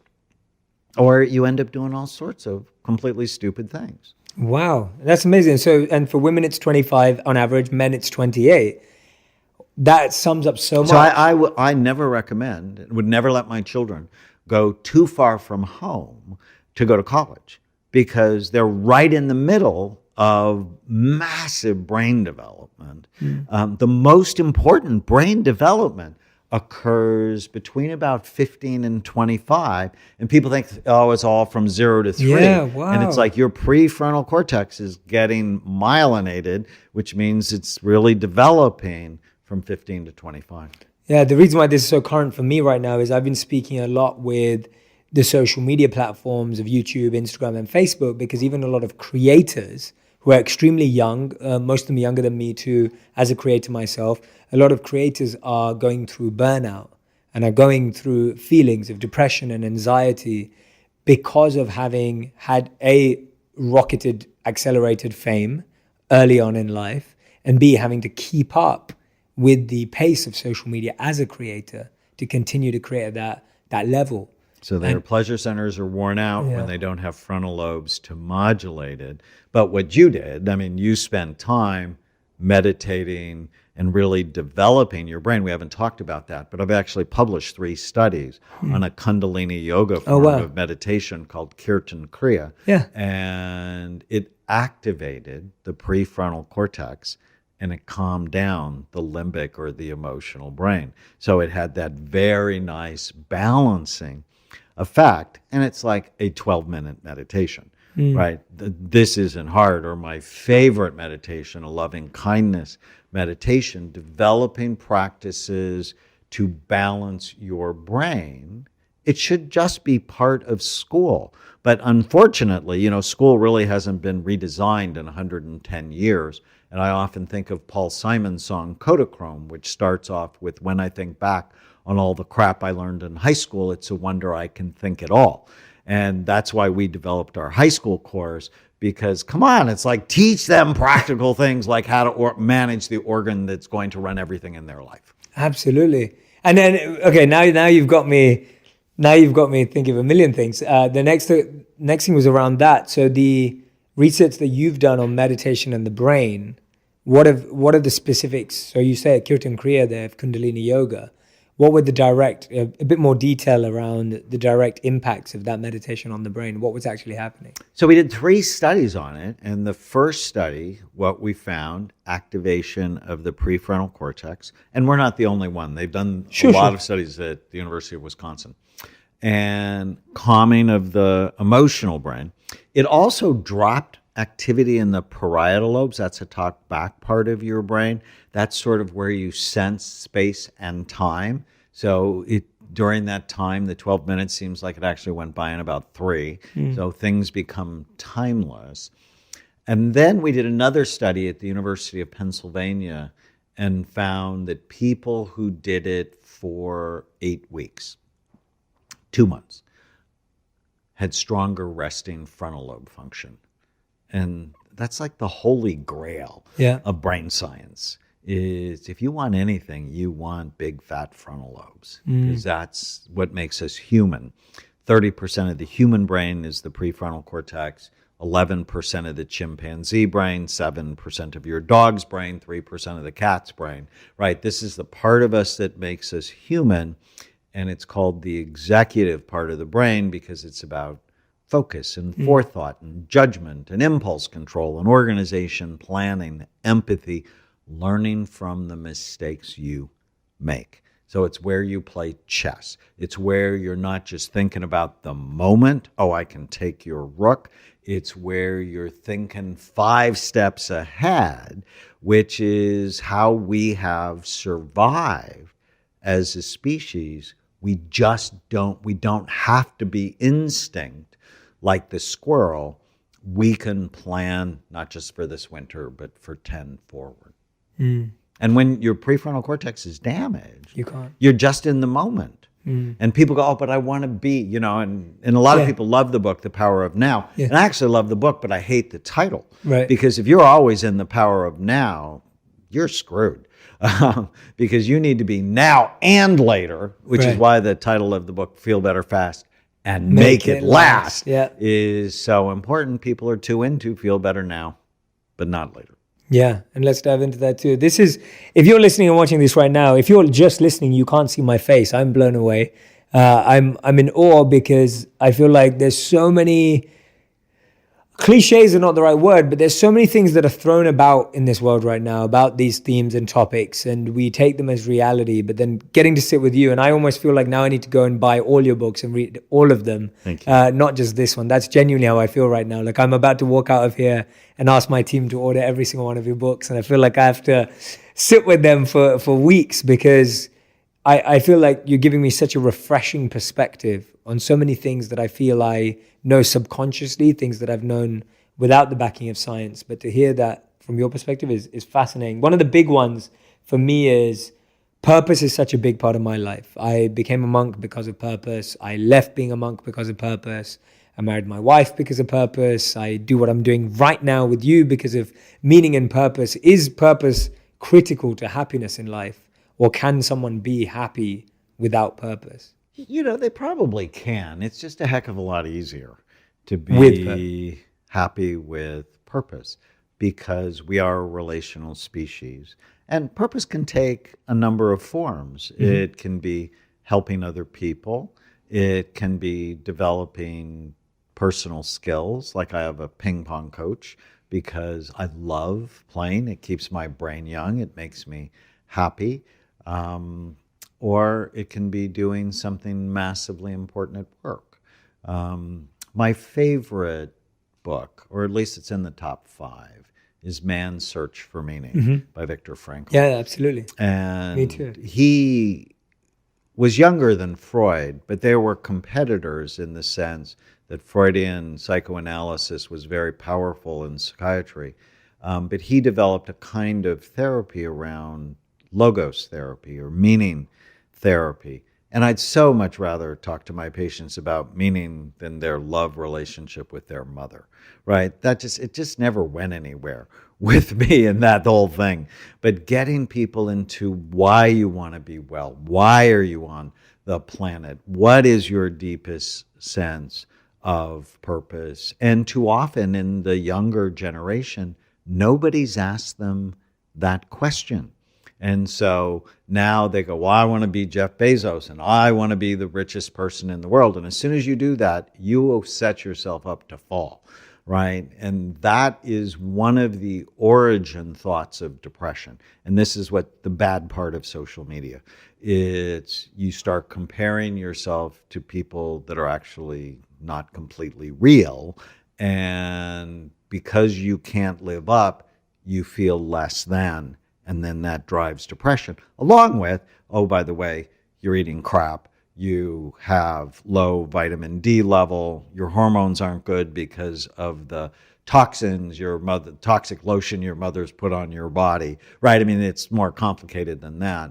or you end up doing all sorts of completely stupid things. Wow, that's amazing. So, and for women, it's 25 on average. Men, it's 28. That sums up so much. So I never recommend, would never let my children go too far from home to go to college, because they're right in the middle of massive brain development. The most important brain development occurs between about 15 and 25. And people think, oh, it's all from 0 to 3. Yeah, wow. And it's like your prefrontal cortex is getting myelinated, which means it's really developing from 15 to 25. Yeah, the reason why this is so current for me right now is I've been speaking a lot with the social media platforms of YouTube, Instagram, and Facebook, because even a lot of creators who are extremely young, most of them younger than me too, as a creator myself, a lot of creators are going through burnout and are going through feelings of depression and anxiety because of having had A, rocketed, accelerated fame early on in life, and B, having to keep up with the pace of social media as a creator to continue to create at that level. So their pleasure centers are worn out when they don't have frontal lobes to modulate it. But what you did, I mean, you spent time meditating and really developing your brain. We haven't talked about that, but I've actually published 3 studies on a Kundalini yoga form of meditation called Kirtan Kriya. Yeah. And it activated the prefrontal cortex, and it calmed down the limbic or the emotional brain. So it had that very nice balancing effect. And it's like a 12-minute meditation, right? This isn't hard. Or my favorite meditation, a loving kindness meditation, developing practices to balance your brain. It should just be part of school. But unfortunately, school really hasn't been redesigned in 110 years. And I often think of Paul Simon's song, Kodachrome, which starts off with, when I think back on all the crap I learned in high school, it's a wonder I can think at all. And that's why we developed our high school course, because, come on, it's like, teach them practical things like how to manage the organ that's going to run everything in their life. Absolutely. And then, okay, now you've got me thinking of a million things. The next thing was around that. So the research that you've done on meditation and the brain, what are the specifics? So you say Kirtan Kriya there of Kundalini Yoga. What were a bit more detail around the direct impacts of that meditation on the brain? What was actually happening? So we did 3 studies on it. And the first study, what we found, activation of the prefrontal cortex. And we're not the only one. They've done a lot of studies at the University of Wisconsin. And calming of the emotional brain. It also dropped activity in the parietal lobes. That's a talk back part of your brain. That's sort of where you sense space and time. So during that time, the 12 minutes seems like it actually went by in about 3. So things become timeless. And then we did another study at the University of Pennsylvania and found that people who did it for 8 weeks, 2 months, had stronger resting frontal lobe function. And that's like the holy grail of brain science. Is if you want anything, you want big fat frontal lobes, because that's what makes us human. 30% of the human brain is the prefrontal cortex. 11% of the chimpanzee brain, 7% of your dog's brain, 3% of the cat's brain, right? This is the part of us that makes us human, and it's called the executive part of the brain because it's about focus and forethought and judgment and impulse control and organization, planning, empathy, learning from the mistakes you make. So it's where you play chess. It's where you're not just thinking about the moment, oh, I can take your rook. It's where you're thinking 5 steps ahead, which is how we have survived as a species. We don't have to be instinct like the squirrel. We can plan not just for this winter, but for 10 forward. And when your prefrontal cortex is damaged, you're just in the moment. And people go, oh, but I want to be, and a lot of people love the book, The Power of Now. And I actually love the book, but I hate the title. Right. Because if you're always in the power of now, you're screwed. Because you need to be now and later, which is why the title of the book, Feel Better Fast and Make It Last, is so important. People are too into feel better now, but not later. Yeah, and let's dive into that too. This is, if you're listening and watching this right now, if you're just listening, you can't see my face. I'm blown away. I'm in awe because I feel like there's so many, cliches are not the right word, but there's so many things that are thrown about in this world right now about these themes and topics, and we take them as reality, but then getting to sit with you, and I almost feel like now I need to go and buy all your books and read all of them. Thank you. Not just this one. That's genuinely how I feel right now. Like I'm about to walk out of here and ask my team to order every single one of your books, and I feel like I have to sit with them for weeks because I feel like you're giving me such a refreshing perspective on so many things that I feel I know subconsciously, things that I've known without the backing of science. But to hear that from your perspective is fascinating. One of the big ones for me is purpose is such a big part of my life. I became a monk because of purpose. I left being a monk because of purpose. I married my wife because of purpose. I do what I'm doing right now with you because of meaning and purpose. Is purpose critical to happiness in life? Or can someone be happy without purpose? They probably can. It's just a heck of a lot easier to be happy with purpose because we are a relational species. And purpose can take a number of forms. It can be helping other people. It can be developing personal skills. Like I have a ping pong coach because I love playing. It keeps my brain young. It makes me happy. Or it can be doing something massively important at work. My favorite book, or at least it's in the top 5, is Man's Search for Meaning by Viktor Frankl. Yeah, absolutely. And me too. He was younger than Freud, but they were competitors in the sense that Freudian psychoanalysis was very powerful in psychiatry. But he developed a kind of therapy around logos therapy or meaning therapy. And I'd so much rather talk to my patients about meaning than their love relationship with their mother, right? It just never went anywhere with me and that whole thing. But getting people into why you want to be well, why are you on the planet? What is your deepest sense of purpose? And too often in the younger generation, nobody's asked them that question. And so now they go, well, I want to be Jeff Bezos and I want to be the richest person in the world. And as soon as you do that, you will set yourself up to fall, right? And that is one of the origin thoughts of depression. And this is what the bad part of social media. It's you start comparing yourself to people that are actually not completely real. And because you can't live up, you feel less than. And then that drives depression, along with, oh, by the way, you're eating crap, you have low vitamin D level, your hormones aren't good because of the toxins, toxic lotion your mother's put on your body, right? I mean, it's more complicated than that.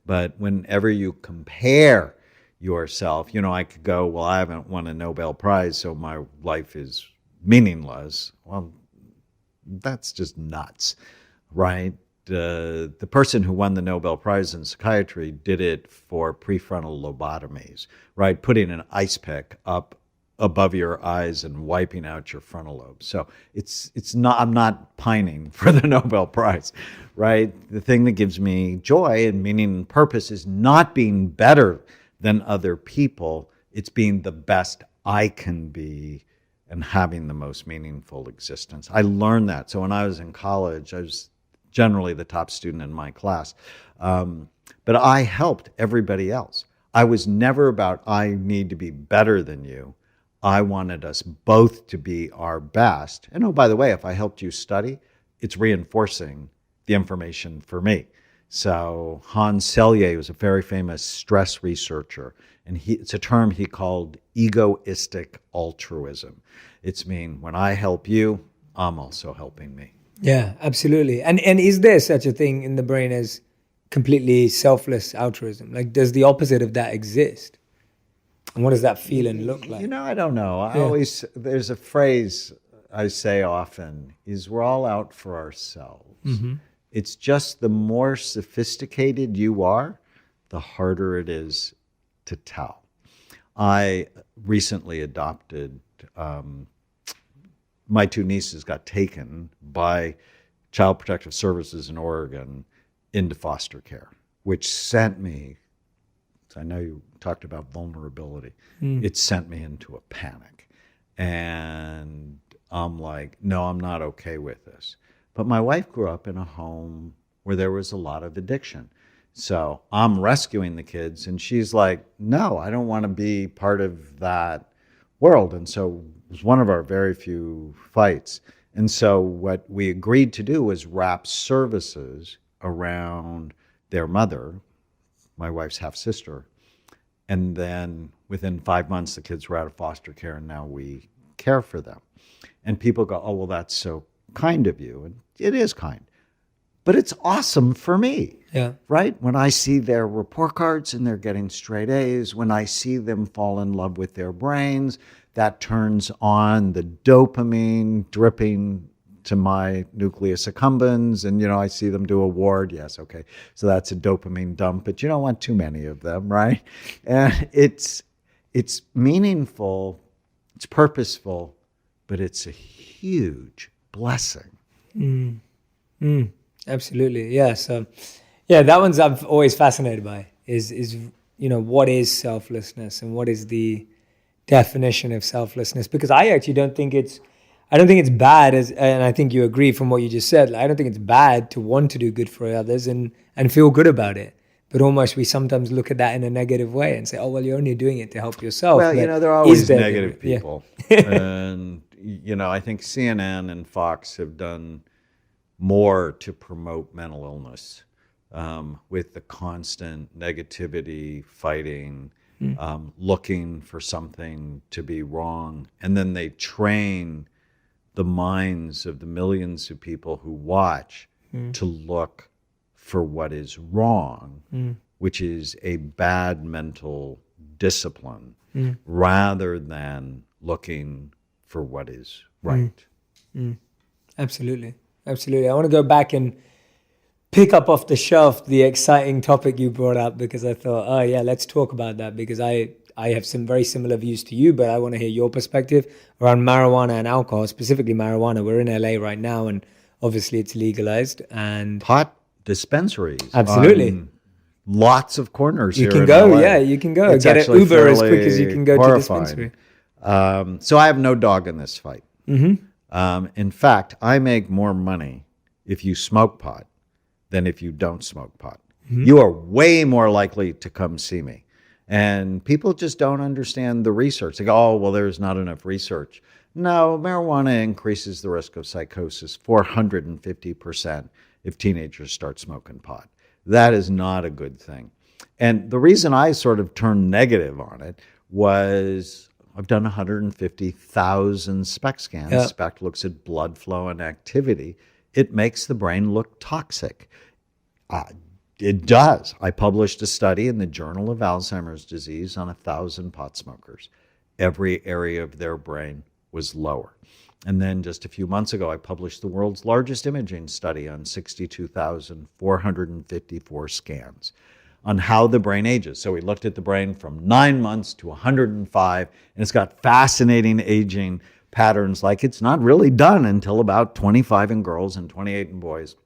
But whenever you compare yourself, I could go, well, I haven't won a Nobel Prize, so my life is meaningless. Well, that's just nuts, right? The person who won the Nobel Prize in psychiatry did it for prefrontal lobotomies, right? Putting an ice pick up above your eyes and wiping out your frontal lobe. So it's not, I'm not pining for the Nobel Prize, right? The thing that gives me joy and meaning and purpose is not being better than other people. It's being the best I can be and having the most meaningful existence. I learned that. So when I was in college, I was generally the top student in my class. But I helped everybody else. I was never about, I need to be better than you. I wanted us both to be our best. And oh, by the way, if I helped you study, it's reinforcing the information for me. So Hans Selye was a very famous stress researcher, and it's a term he called egoistic altruism. It's mean when I help you, I'm also helping me. Yeah, absolutely. And is there such a thing in the brain as completely selfless altruism? Like, does the opposite of that exist? And what does that feel and look like? I don't know. There's a phrase I say often is we're all out for ourselves. Mm-hmm. It's just the more sophisticated you are, the harder it is to tell. I recently adopted, my two nieces got taken by Child Protective Services in Oregon into foster care, which sent me, I know you talked about vulnerability, it sent me into a panic. And I'm like, no, I'm not okay with this. But my wife grew up in a home where there was a lot of addiction. So I'm rescuing the kids, and she's like, no, I don't want to be part of that world. And so it was one of our very few fights. And so what we agreed to do was wrap services around their mother, my wife's half-sister. And then within 5 months, the kids were out of foster care, and now we care for them. And people go, oh, well, that's so kind of you. And it is kind. But it's awesome for me, right? When I see their report cards and they're getting straight A's, when I see them fall in love with their brains, that turns on the dopamine dripping to my nucleus accumbens. And, I see them do a ward. Yes, okay. So that's a dopamine dump, but you don't want too many of them, right? And it's meaningful, it's purposeful, but it's a huge blessing. Absolutely. Yeah. So, that one's I'm always fascinated by is what is selflessness and what is the definition of selflessness? Because I actually don't think it's bad, and I think you agree from what you just said. I don't think it's bad to want to do good for others and feel good about it. But almost we sometimes look at that in a negative way and say, oh, well, you're only doing it to help yourself. Well, there are always negative people. And, I think CNN and Fox have done more to promote mental illness with the constant negativity, fighting, looking for something to be wrong. And then they train the minds of the millions of people who watch to look for what is wrong, which is a bad mental discipline, rather than looking for what is right. Absolutely. Absolutely. I want to go back and pick up off the shelf the exciting topic you brought up, because I thought, oh yeah, let's talk about that, because I have some very similar views to you, but I want to hear your perspective around marijuana and alcohol, specifically marijuana. We're in LA right now, and obviously it's legalized. And pot dispensaries. Absolutely. Lots of corners you here can in go, LA. yeah, you can go. It's get an Uber as quick as you can go horrifying. to the dispensary. So I have no dog in this fight. In fact, I make more money if you smoke pot than if you don't smoke pot. You are way more likely to come see me. And people just don't understand the research. They go, oh, well, there's not enough research. No, marijuana increases the risk of psychosis 450% if teenagers start smoking pot. That is not a good thing. And the reason I sort of turned negative on it was I've done 150,000 SPECT scans. Yep. SPECT looks at blood flow and activity. It makes the brain look toxic. It does. I published a study in the Journal of Alzheimer's Disease on 1,000 pot smokers. Every area of their brain was lower. And then just a few months ago, I published the world's largest imaging study on 62,454 scans. on how the brain ages. So we looked at the brain from 9 months to 105, and it's got fascinating aging patterns, like it's not really done until about 25 in girls and 28 in boys.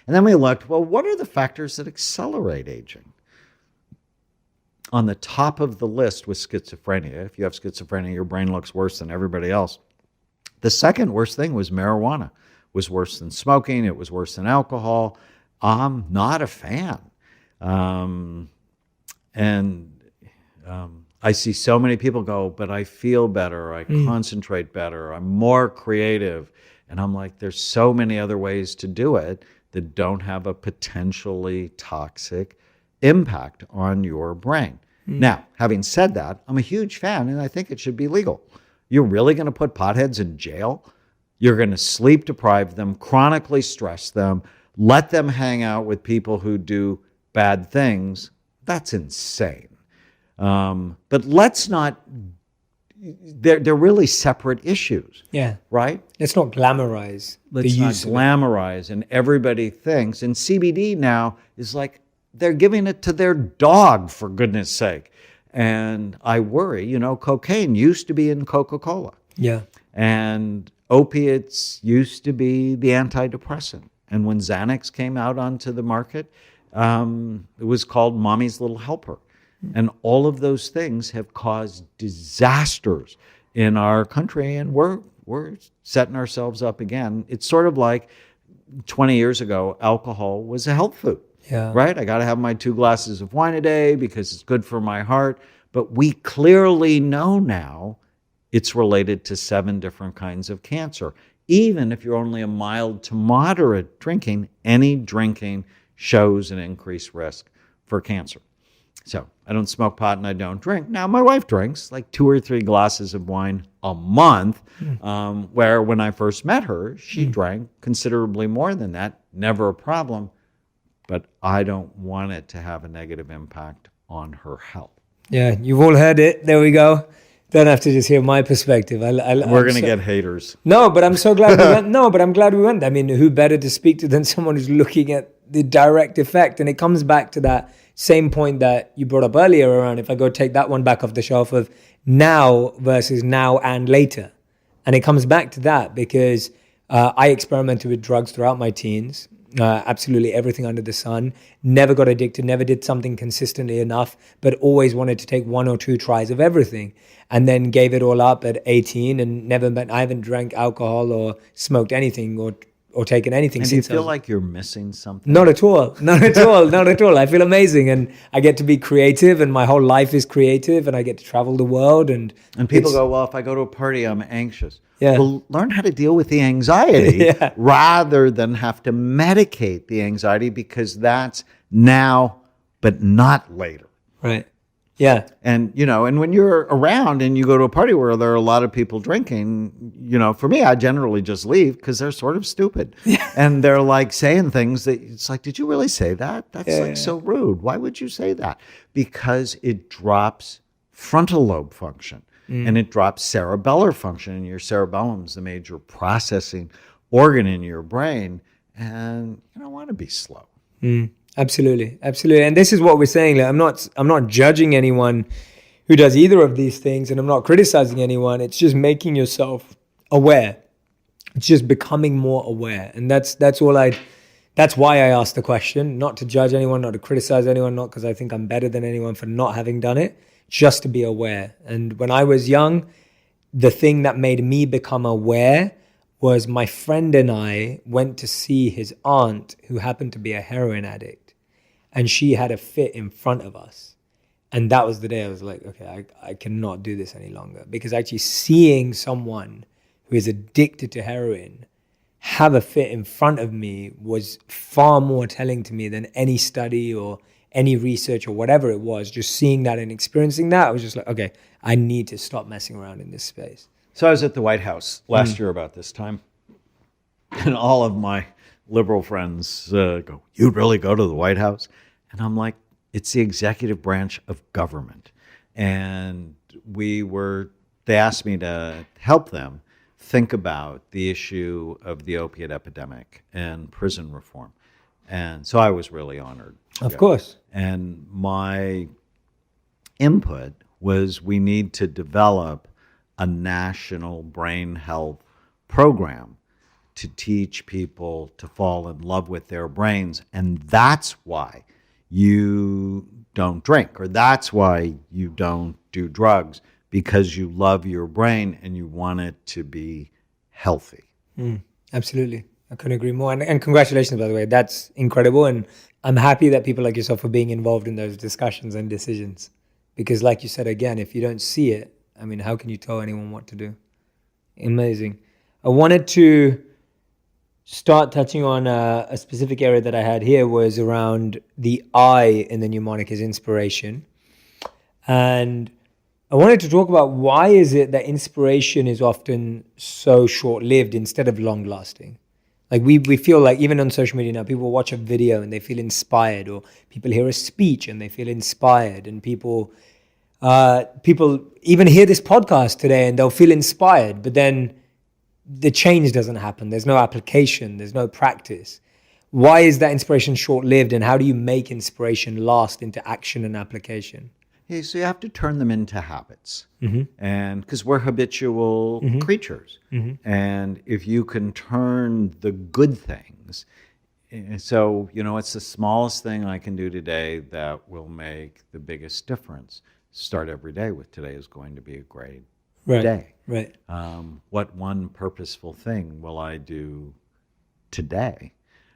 And then we looked, well, what are the factors that accelerate aging? On the top of the list was schizophrenia. If you have schizophrenia, your brain looks worse than everybody else. The second worst thing was marijuana. It was worse than smoking. It was worse than alcohol. I'm not a fan. I see so many people go, but I feel better. I concentrate better. I'm more creative. And I'm like, there's so many other ways to do it that don't have a potentially toxic impact on your brain. Now, having said that, I'm a huge fan, and I think it should be legal. You're really going to put potheads in jail? You're going to sleep deprive them, chronically stress them, let them hang out with people who do bad things? That's insane. But let's not, they're really separate issues. Yeah. Right? Let's not glamorize the use Let's not glamorize. And everybody thinks, and CBD now is like, they're giving it to their dog, for goodness sake. And I worry, cocaine used to be in Coca-Cola. Yeah. And opiates used to be the antidepressant. And when Xanax came out onto the market, it was called Mommy's Little Helper. And all of those things have caused disasters in our country, and we're setting ourselves up again. It's sort of like 20 years ago, alcohol was a health food. Yeah. Right? I got to have my 2 glasses of wine a day because it's good for my heart. But we clearly know now it's related to 7 different kinds of cancer. Even if you're only a mild to moderate drinking, any drinking shows an increased risk for cancer. So I don't smoke pot and I don't drink. Now, my wife drinks like 2 or 3 glasses of wine a month, where when I first met her, she drank considerably more than that. Never a problem. But I don't want it to have a negative impact on her health. Yeah, you've all heard it. There we go. Don't have to just hear my perspective. We're going to get haters. No, but I'm so glad we went. No, but I'm glad we went. I mean, who better to speak to than someone who's looking at the direct effect? And it comes back to that same point that you brought up earlier around, if I go take that one back off the shelf, of now versus now and later. And it comes back to that because I experimented with drugs throughout my teens. Absolutely everything under the sun. Never got addicted, never did something consistently enough, but always wanted to take 1 or 2 tries of everything. And then gave it all up at 18 and I haven't drank alcohol or smoked anything or taken anything and since. Do you feel like you're missing something? Not at all. Not at all. Not at all. I feel amazing. And I get to be creative and my whole life is creative and I get to travel the world. And people go, well, if I go to a party, I'm anxious. Yeah. Well, learn how to deal with the anxiety rather than have to medicate the anxiety, because that's now, but not later. Right. Yeah. And, and when you're around and you go to a party where there are a lot of people drinking, for me, I generally just leave because they're sort of stupid. And they're like saying things that it's like, did you really say that? That's so rude. Why would you say that? Because it drops frontal lobe function and it drops cerebellar function. And your cerebellum is the major processing organ in your brain. And you don't want to be slow. Absolutely. Absolutely. And this is what we're saying. Like, I'm not judging anyone who does either of these things, and I'm not criticizing anyone. It's just making yourself aware. It's just becoming more aware. And that's why I asked the question, not to judge anyone, not to criticize anyone, not because I think I'm better than anyone for not having done it, just to be aware. And when I was young, the thing that made me become aware was my friend and I went to see his aunt, who happened to be a heroin addict, and she had a fit in front of us. And that was the day I was like, okay, I cannot do this any longer, because actually seeing someone who is addicted to heroin have a fit in front of me was far more telling to me than any study or any research or whatever it was. Just seeing that and experiencing that, I was just like, okay, I need to stop messing around in this space. So I was at the White House last year about this time, and all of my liberal friends go, you'd really go to the White House? And I'm like, it's the executive branch of government. And they asked me to help them think about the issue of the opiate epidemic and prison reform. And so I was really honored. Of course. And my input was we need to develop a national brain health program to teach people to fall in love with their brains. And that's why you don't drink, or that's why you don't do drugs, because you love your brain and you want it to be healthy. Absolutely. I couldn't agree more. And congratulations, by the way. That's incredible. And I'm happy that people like yourself are being involved in those discussions and decisions. Because like you said, again, if you don't see it, I mean, how can you tell anyone what to do? Amazing. I wanted to start touching on a specific area that I had here was around the I in the mnemonic is inspiration. And I wanted to talk about why is it that inspiration is often so short-lived instead of long-lasting? Like we feel like even on social media now, people watch a video and they feel inspired, or people hear a speech and they feel inspired, and people even hear this podcast today and they'll feel inspired, but then the change doesn't happen. There's no application. There's no practice. Why is that inspiration short-lived, and how do you make inspiration last into action and application? Okay, so you have to turn them into habits, and because we're habitual creatures, and if you can turn the good things, so it's the smallest thing I can do today that will make the biggest difference. Start every day with today is going to be a great day. Right. What one purposeful thing will I do today?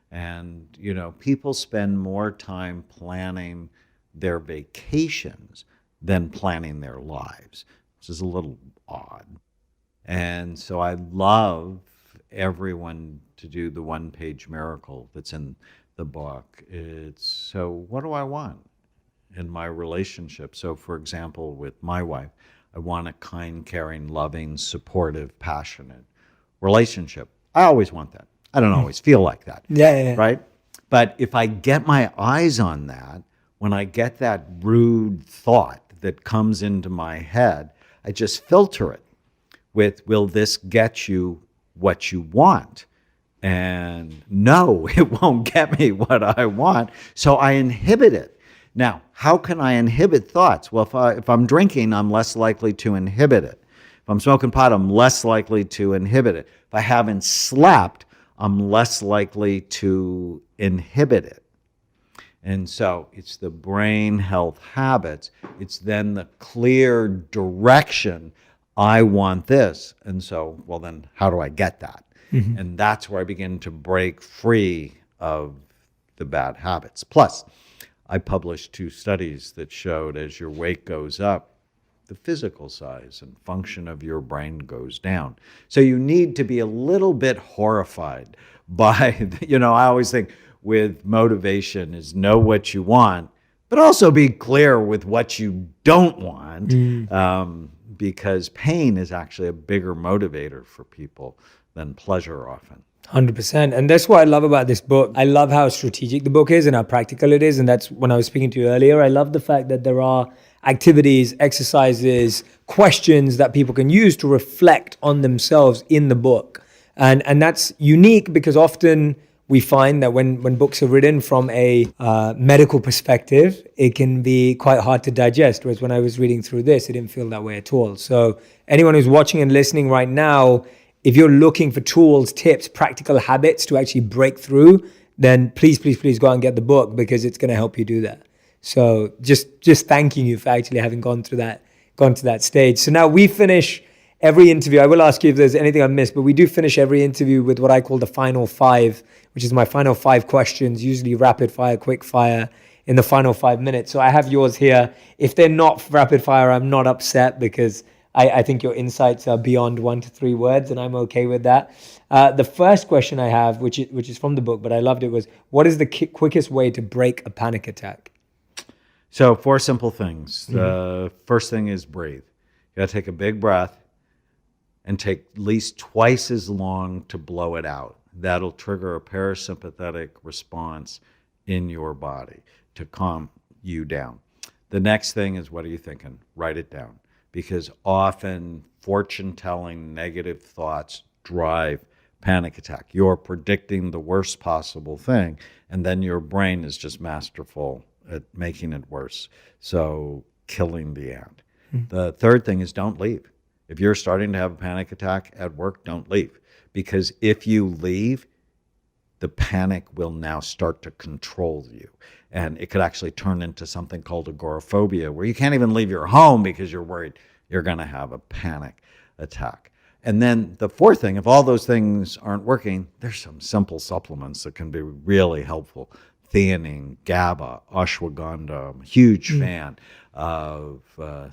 And people spend more time planning their vacations than planning their lives, which is a little odd. And so I love everyone to do the one-page miracle that's in the book. It's, so what do I want in my relationship? So for example, with my wife, I want a kind, caring, loving, supportive, passionate relationship. I always want that. I don't always feel like that. Yeah. Right? But if I get my eyes on that, when I get that rude thought that comes into my head, I just filter it with, will this get you what you want? And no, it won't get me what I want. So I inhibit it. Now, how can I inhibit thoughts? Well, if I'm drinking, I'm less likely to inhibit it. If I'm smoking pot, I'm less likely to inhibit it. If I haven't slept, I'm less likely to inhibit it. And so it's the brain health habits. It's then the clear direction. I want this. And so, well, then how do I get that? And that's where I begin to break free of the bad habits. Plus, I published 2 studies that showed as your weight goes up, the physical size and function of your brain goes down. So you need to be a little bit horrified by, I always think with motivation is know what you want, but also be clear with what you don't want, because pain is actually a bigger motivator for people than pleasure often. 100%. And that's what I love about this book. I love how strategic the book is and how practical it is. And that's when I was speaking to you earlier. I love the fact that there are activities, exercises, questions that people can use to reflect on themselves in the book. And that's unique because often we find that when books are written from a medical perspective, it can be quite hard to digest. Whereas when I was reading through this, it didn't feel that way at all. So anyone who's watching and listening right now, if you're looking for tools, tips, practical habits to actually break through, then please go out and get the book because it's going to help you do that. So just thanking you for actually having gone to that stage. So now we finish every interview. I will ask you if there's anything I missed, but we do finish every interview with what I call the final 5, which is my final 5 questions, usually rapid fire, quick fire in the final 5 minutes. So I have yours here. If they're not rapid fire, I'm not upset because I think your insights are beyond 1 to 3 words, and I'm okay with that. The first question I have, which is from the book, but I loved it, was what is the quickest way to break a panic attack? So 4 simple things. The first thing is breathe. You got to take a big breath and take at least twice as long to blow it out. That'll trigger a parasympathetic response in your body to calm you down. The next thing is, what are you thinking? Write it down. Because often fortune-telling negative thoughts drive panic attack. You're predicting the worst possible thing, and then your brain is just masterful at making it worse. So killing the ant. The third thing is don't leave. If you're starting to have a panic attack at work, don't leave. Because if you leave, the panic will now start to control you. And it could actually turn into something called agoraphobia, where you can't even leave your home because you're worried you're going to have a panic attack. And then the fourth thing, if all those things aren't working, there's some simple supplements that can be really helpful. Theanine, GABA, ashwagandha. I'm a huge fan of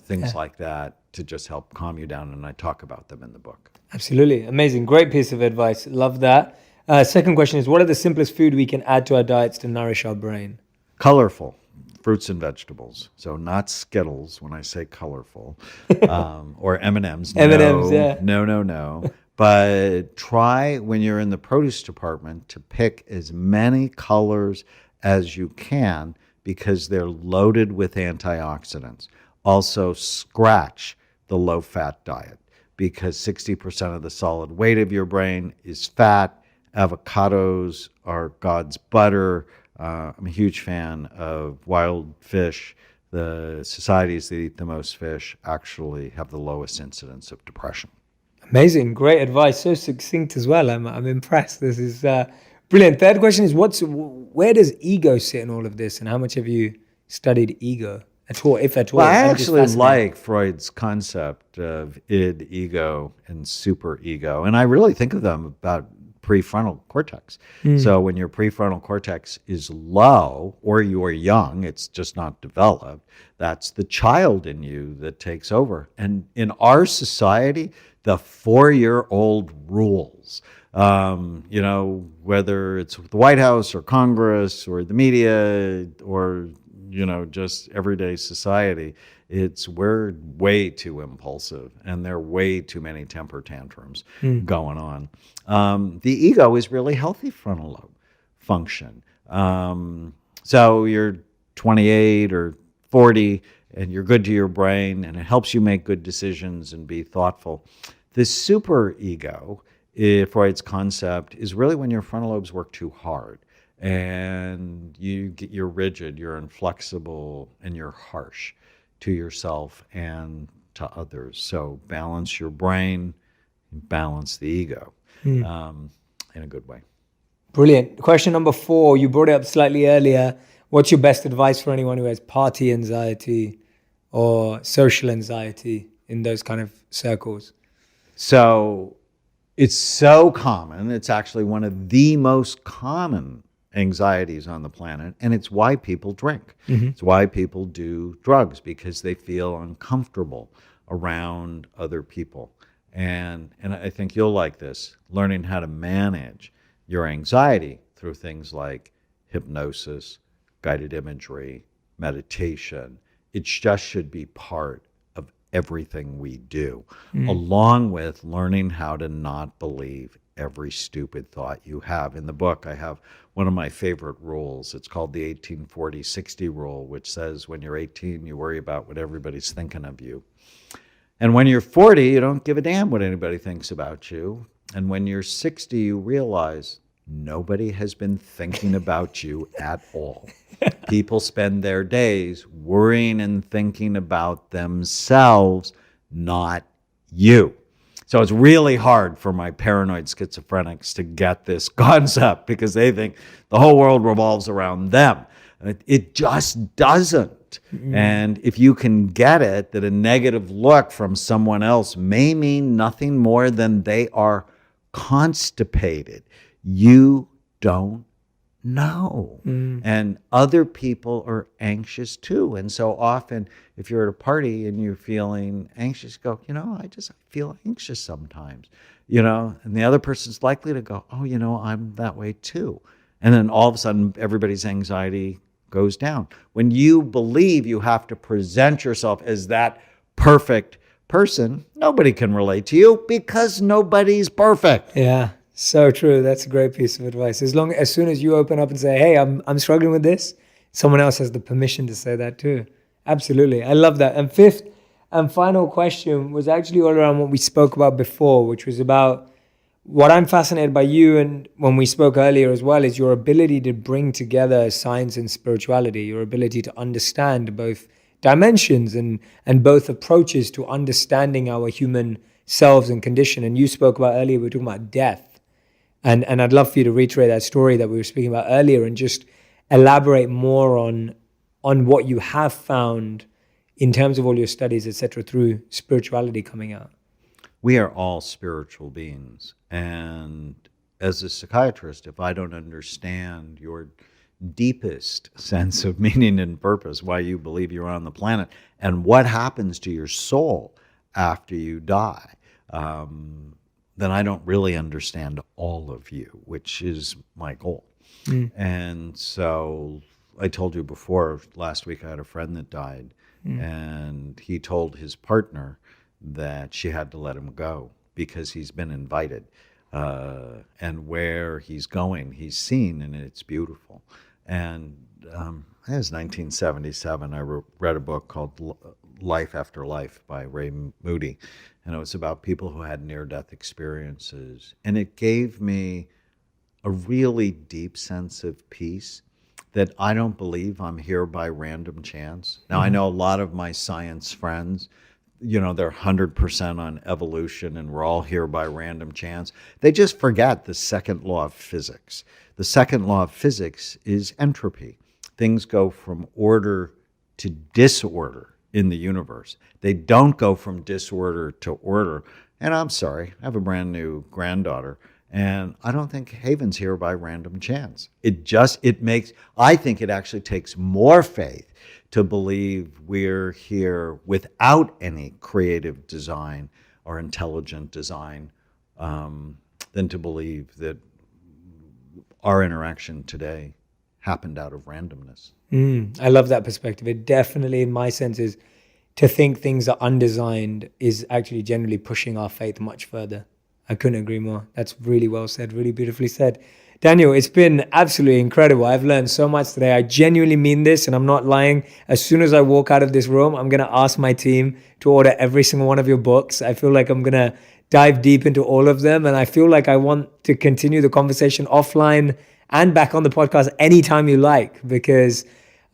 things like that to just help calm you down, and I talk about them in the book. Absolutely. Amazing. Great piece of advice. Love that. Second question is, what are the simplest food we can add to our diets to nourish our brain? Colorful fruits and vegetables. So not Skittles when I say colorful, or M&Ms. M&Ms, yeah. No. But try when you're in the produce department to pick as many colors as you can, because they're loaded with antioxidants. Also, scratch the low-fat diet, because 60% of the solid weight of your brain is fat. Avocados are God's butter. I'm a huge fan of wild fish. The societies that eat the most fish actually have the lowest incidence of depression. Amazing. Great advice. So succinct as well. I'm impressed. This is brilliant. Third question is, where does ego sit in all of this, and how much have you studied ego at all, if at all? Well, I actually like Freud's concept of id, ego, and superego, and I really think of them about prefrontal cortex. So when your prefrontal cortex is low, or you are young, it's just not developed, that's the child in you that takes over. And in our society, the 4-year-old rules. Whether it's the White House or Congress or the media or, just everyday society, we're way too impulsive, and there are way too many temper tantrums going on. The ego is really healthy frontal lobe function. So you're 28 or 40, and you're good to your brain, and it helps you make good decisions and be thoughtful. The superego, Freud's concept, is really when your frontal lobes work too hard, and you're rigid, you're inflexible, and you're harsh to yourself and to others. So balance your brain, balance the ego in a good way. Brilliant. Question number 4, you brought it up slightly earlier. What's your best advice for anyone who has party anxiety or social anxiety in those kind of circles? So it's so common. It's actually one of the most common anxieties on the planet, and it's why people drink. It's why people do drugs, because they feel uncomfortable around other people. And I think you'll like this, learning how to manage your anxiety through things like hypnosis, guided imagery, meditation. It just should be part of everything we do, along with learning how to not believe every stupid thought you have. In the book, I have one of my favorite rules. It's called the 18-40-60 rule, which says when you're 18, you worry about what everybody's thinking of you. And when you're 40, you don't give a damn what anybody thinks about you. And when you're 60, you realize nobody has been thinking about you at all. People spend their days worrying and thinking about themselves, not you. So it's really hard for my paranoid schizophrenics to get this concept, because they think the whole world revolves around them. It just doesn't. And if you can get it, that a negative look from someone else may mean nothing more than they are constipated. You don't know. And other people are anxious too. And so often, if you're at a party and you're feeling anxious, go, I feel anxious sometimes, and the other person's likely to go, oh, I'm that way too. And then all of a sudden, everybody's anxiety goes down. When you believe you have to present yourself as that perfect person, nobody can relate to you, because nobody's perfect. Yeah. So true. That's a great piece of advice. As soon as you open up and say, hey, I'm struggling with this, someone else has the permission to say that too. Absolutely. I love that. And fifth and final question was actually all around what we spoke about before, which was about what I'm fascinated by you, and when we spoke earlier as well, is your ability to bring together science and spirituality, your ability to understand both dimensions and both approaches to understanding our human selves and condition. And you spoke about earlier, we were talking about death. And I'd love for you to reiterate that story that we were speaking about earlier and just elaborate more on what you have found in terms of all your studies, etc., through spirituality coming out. We are all spiritual beings. And as a psychiatrist, if I don't understand your deepest sense of meaning and purpose, why you believe you're on the planet, and what happens to your soul after you die, then I don't really understand all of you, which is my goal. And so I told you before, last week I had a friend that died, and he told his partner that she had to let him go because he's been invited. And where he's going, he's seen, and it's beautiful. And it was 1977. I read a book called Life After Life by Ray Moody, and it was about people who had near-death experiences. And it gave me a really deep sense of peace that I don't believe I'm here by random chance. Now, I know a lot of my science friends, they're 100% on evolution and we're all here by random chance. They just forget the second law of physics. The second law of physics is entropy. Things go from order to disorder in the universe. They don't go from disorder to order. And I'm sorry, I have a brand new granddaughter, and I don't think Haven's here by random chance. I think it actually takes more faith to believe we're here without any creative design or intelligent design than to believe that our interaction today happened out of randomness. I love that perspective. It definitely, in my sense, is to think things are undesigned is actually generally pushing our faith much further. I couldn't agree more. That's really well said, really beautifully said. Daniel, it's been absolutely incredible. I've learned so much today. I genuinely mean this, and I'm not lying. As soon as I walk out of this room, I'm going to ask my team to order every single one of your books. I feel like I'm going to dive deep into all of them, and I feel like I want to continue the conversation offline and back on the podcast anytime you like, because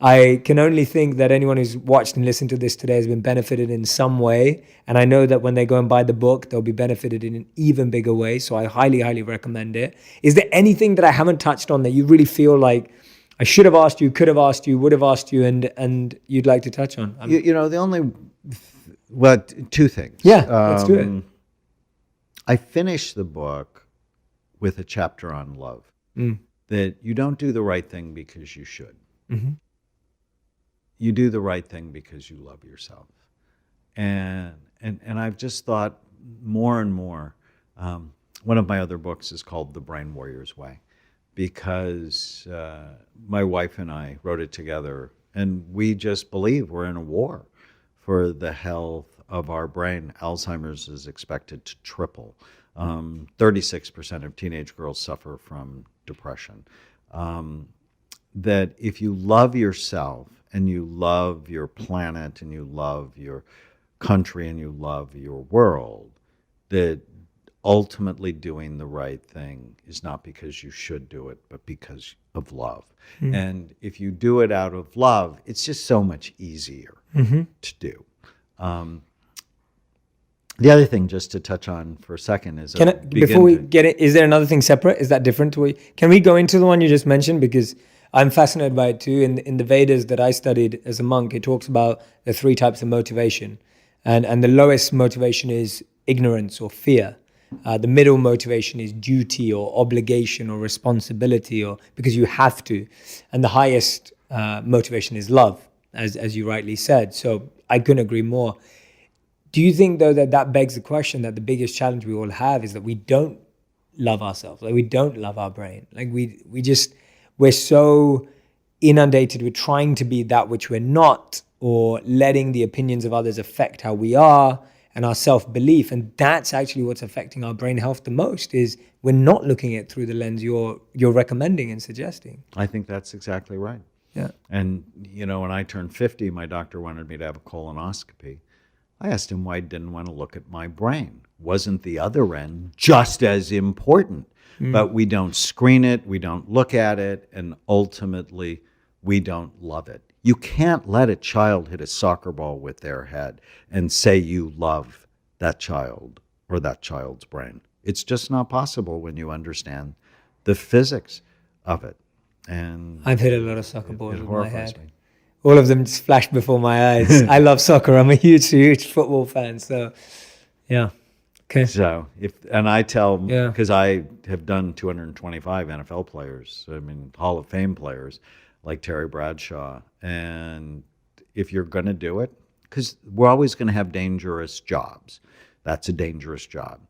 I can only think that anyone who's watched and listened to this today has been benefited in some way. And I know that when they go and buy the book, they'll be benefited in an even bigger way. So I highly, highly recommend it. Is there anything that I haven't touched on that you really feel like I should have asked you, could have asked you, would have asked you, and you'd like to touch on? Two things. Yeah, let's do it. I finished the book with a chapter on love, that you don't do the right thing because you should. Mm-hmm. You do the right thing because you love yourself. And I've just thought more and more, one of my other books is called The Brain Warrior's Way, because my wife and I wrote it together, and we just believe we're in a war for the health of our brain. Alzheimer's is expected to triple. 36% of teenage girls suffer from depression. That if you love yourself, and you love your planet, and you love your country, and you love your world, that ultimately doing the right thing is not because you should do it, but because of love. And if you do it out of love, it's just so much easier to do. The other thing, just to touch on for a second, is before we get it, is there another thing separate? Is that different to what can we go into the one you just mentioned? Because I'm fascinated by it too. In the Vedas that I studied as a monk, it talks about the 3 types of motivation. And the lowest motivation is ignorance or fear. The middle motivation is duty or obligation or responsibility, or because you have to. And the highest motivation is love, as you rightly said. So I couldn't agree more. Do you think, though, that begs the question that the biggest challenge we all have is that we don't love ourselves, like we don't love our brain, like we're so inundated with trying to be that which we're not, or letting the opinions of others affect how we are and our self-belief. And that's actually what's affecting our brain health the most, is we're not looking at it through the lens you're recommending and suggesting. I think that's exactly right. Yeah. And, when I turned 50, my doctor wanted me to have a colonoscopy. I asked him why he didn't want to look at my brain. wasn't the other end just as important? But we don't screen it, we don't look at it, and ultimately we don't love it. You can't let a child hit a soccer ball with their head and say you love that child or that child's brain. It's just not possible when you understand the physics of it. And I've hit a lot of soccer balls it with my horrifies head. me. All of them just flashed before my eyes. I love soccer. I'm a huge football fan. So, yeah. Okay. So I tell, Yeah. because I have done 225 NFL players, I mean, Hall of Fame players like Terry Bradshaw. And if you're going to do it, because we're always going to have dangerous jobs. That's a dangerous job.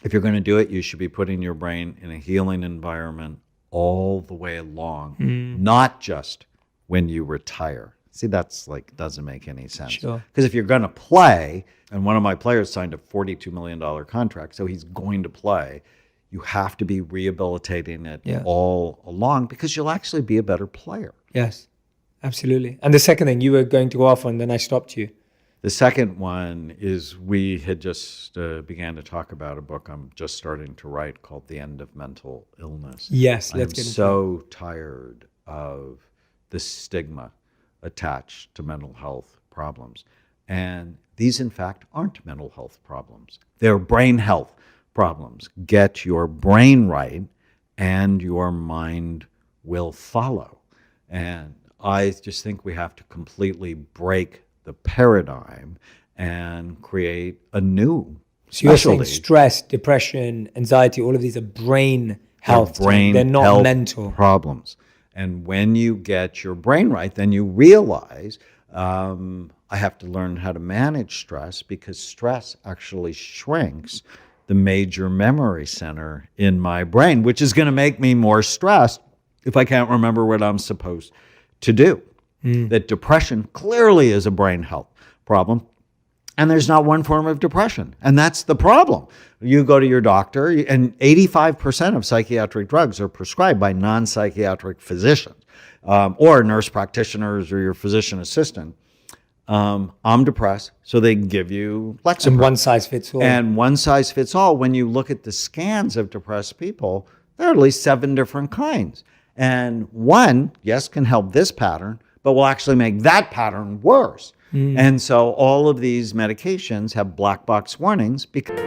If you're going to do it, you should be putting your brain in a healing environment all the way along, not just when you retire. See, that's like, doesn't make any sense. Sure. Because if you're going to play, and one of my players signed a $42 million contract, so he's going to play, you have to be rehabilitating it all along because you'll actually be a better player. Yes, absolutely. And the second thing you were going to go off on, then I stopped you. The second one is we had just began to talk about a book I'm just starting to write called The End of Mental Illness. Yes, let's get into it. I'm so tired of the stigma attached to mental health problems. And these, in fact, aren't mental health problems. They're brain health problems. Get your brain right and your mind will follow. And I just think we have to completely break the paradigm and create a new So you're specialty. saying stress, depression, anxiety, all of these are brain health. They're not health mental problems. And when you get your brain right, then you realize I have to learn how to manage stress because stress actually shrinks the major memory center in my brain, which is going to make me more stressed if I can't remember what I'm supposed to do. That depression clearly is a brain health problem. And there's not one form of depression. And that's the problem. You go to your doctor, and 85% of psychiatric drugs are prescribed by non-psychiatric physicians or nurse practitioners or your physician assistant. I'm depressed, so they give you Lexapro. and one size fits all. And one size fits all. When you look at the scans of depressed people, there are at least 7 different kinds. And one, yes, can help this pattern, but will actually make that pattern worse. And so all of these medications have black box warnings because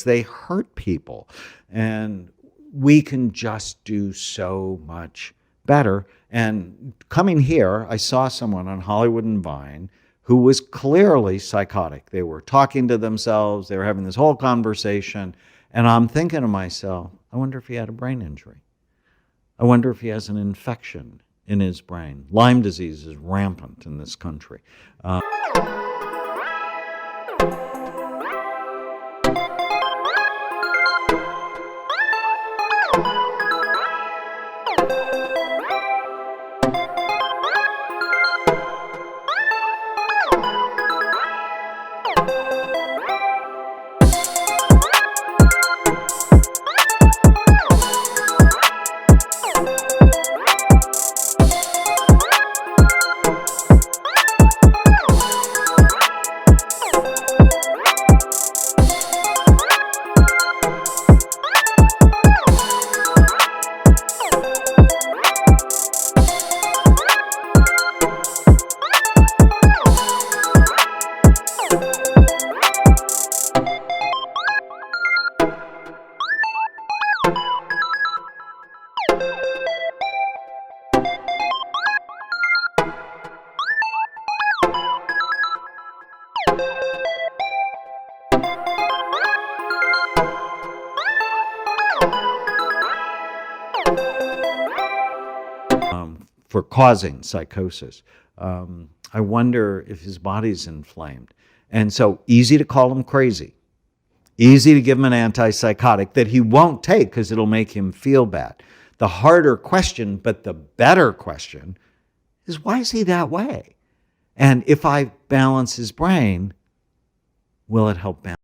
they hurt people. And we can just do so much better. And coming here, I saw someone on Hollywood and Vine who was clearly psychotic. They were talking to themselves. They were having this whole conversation. And I'm thinking to myself, I wonder if he had a brain injury. I wonder if he has an infection in his brain. Lyme disease is rampant in this country. for causing psychosis. I wonder if his body's inflamed. And so easy to call him crazy. Easy to give him an antipsychotic that he won't take because it'll make him feel bad. The harder question, but the better question, is why is he that way? And if I balance his brain, will it help balance?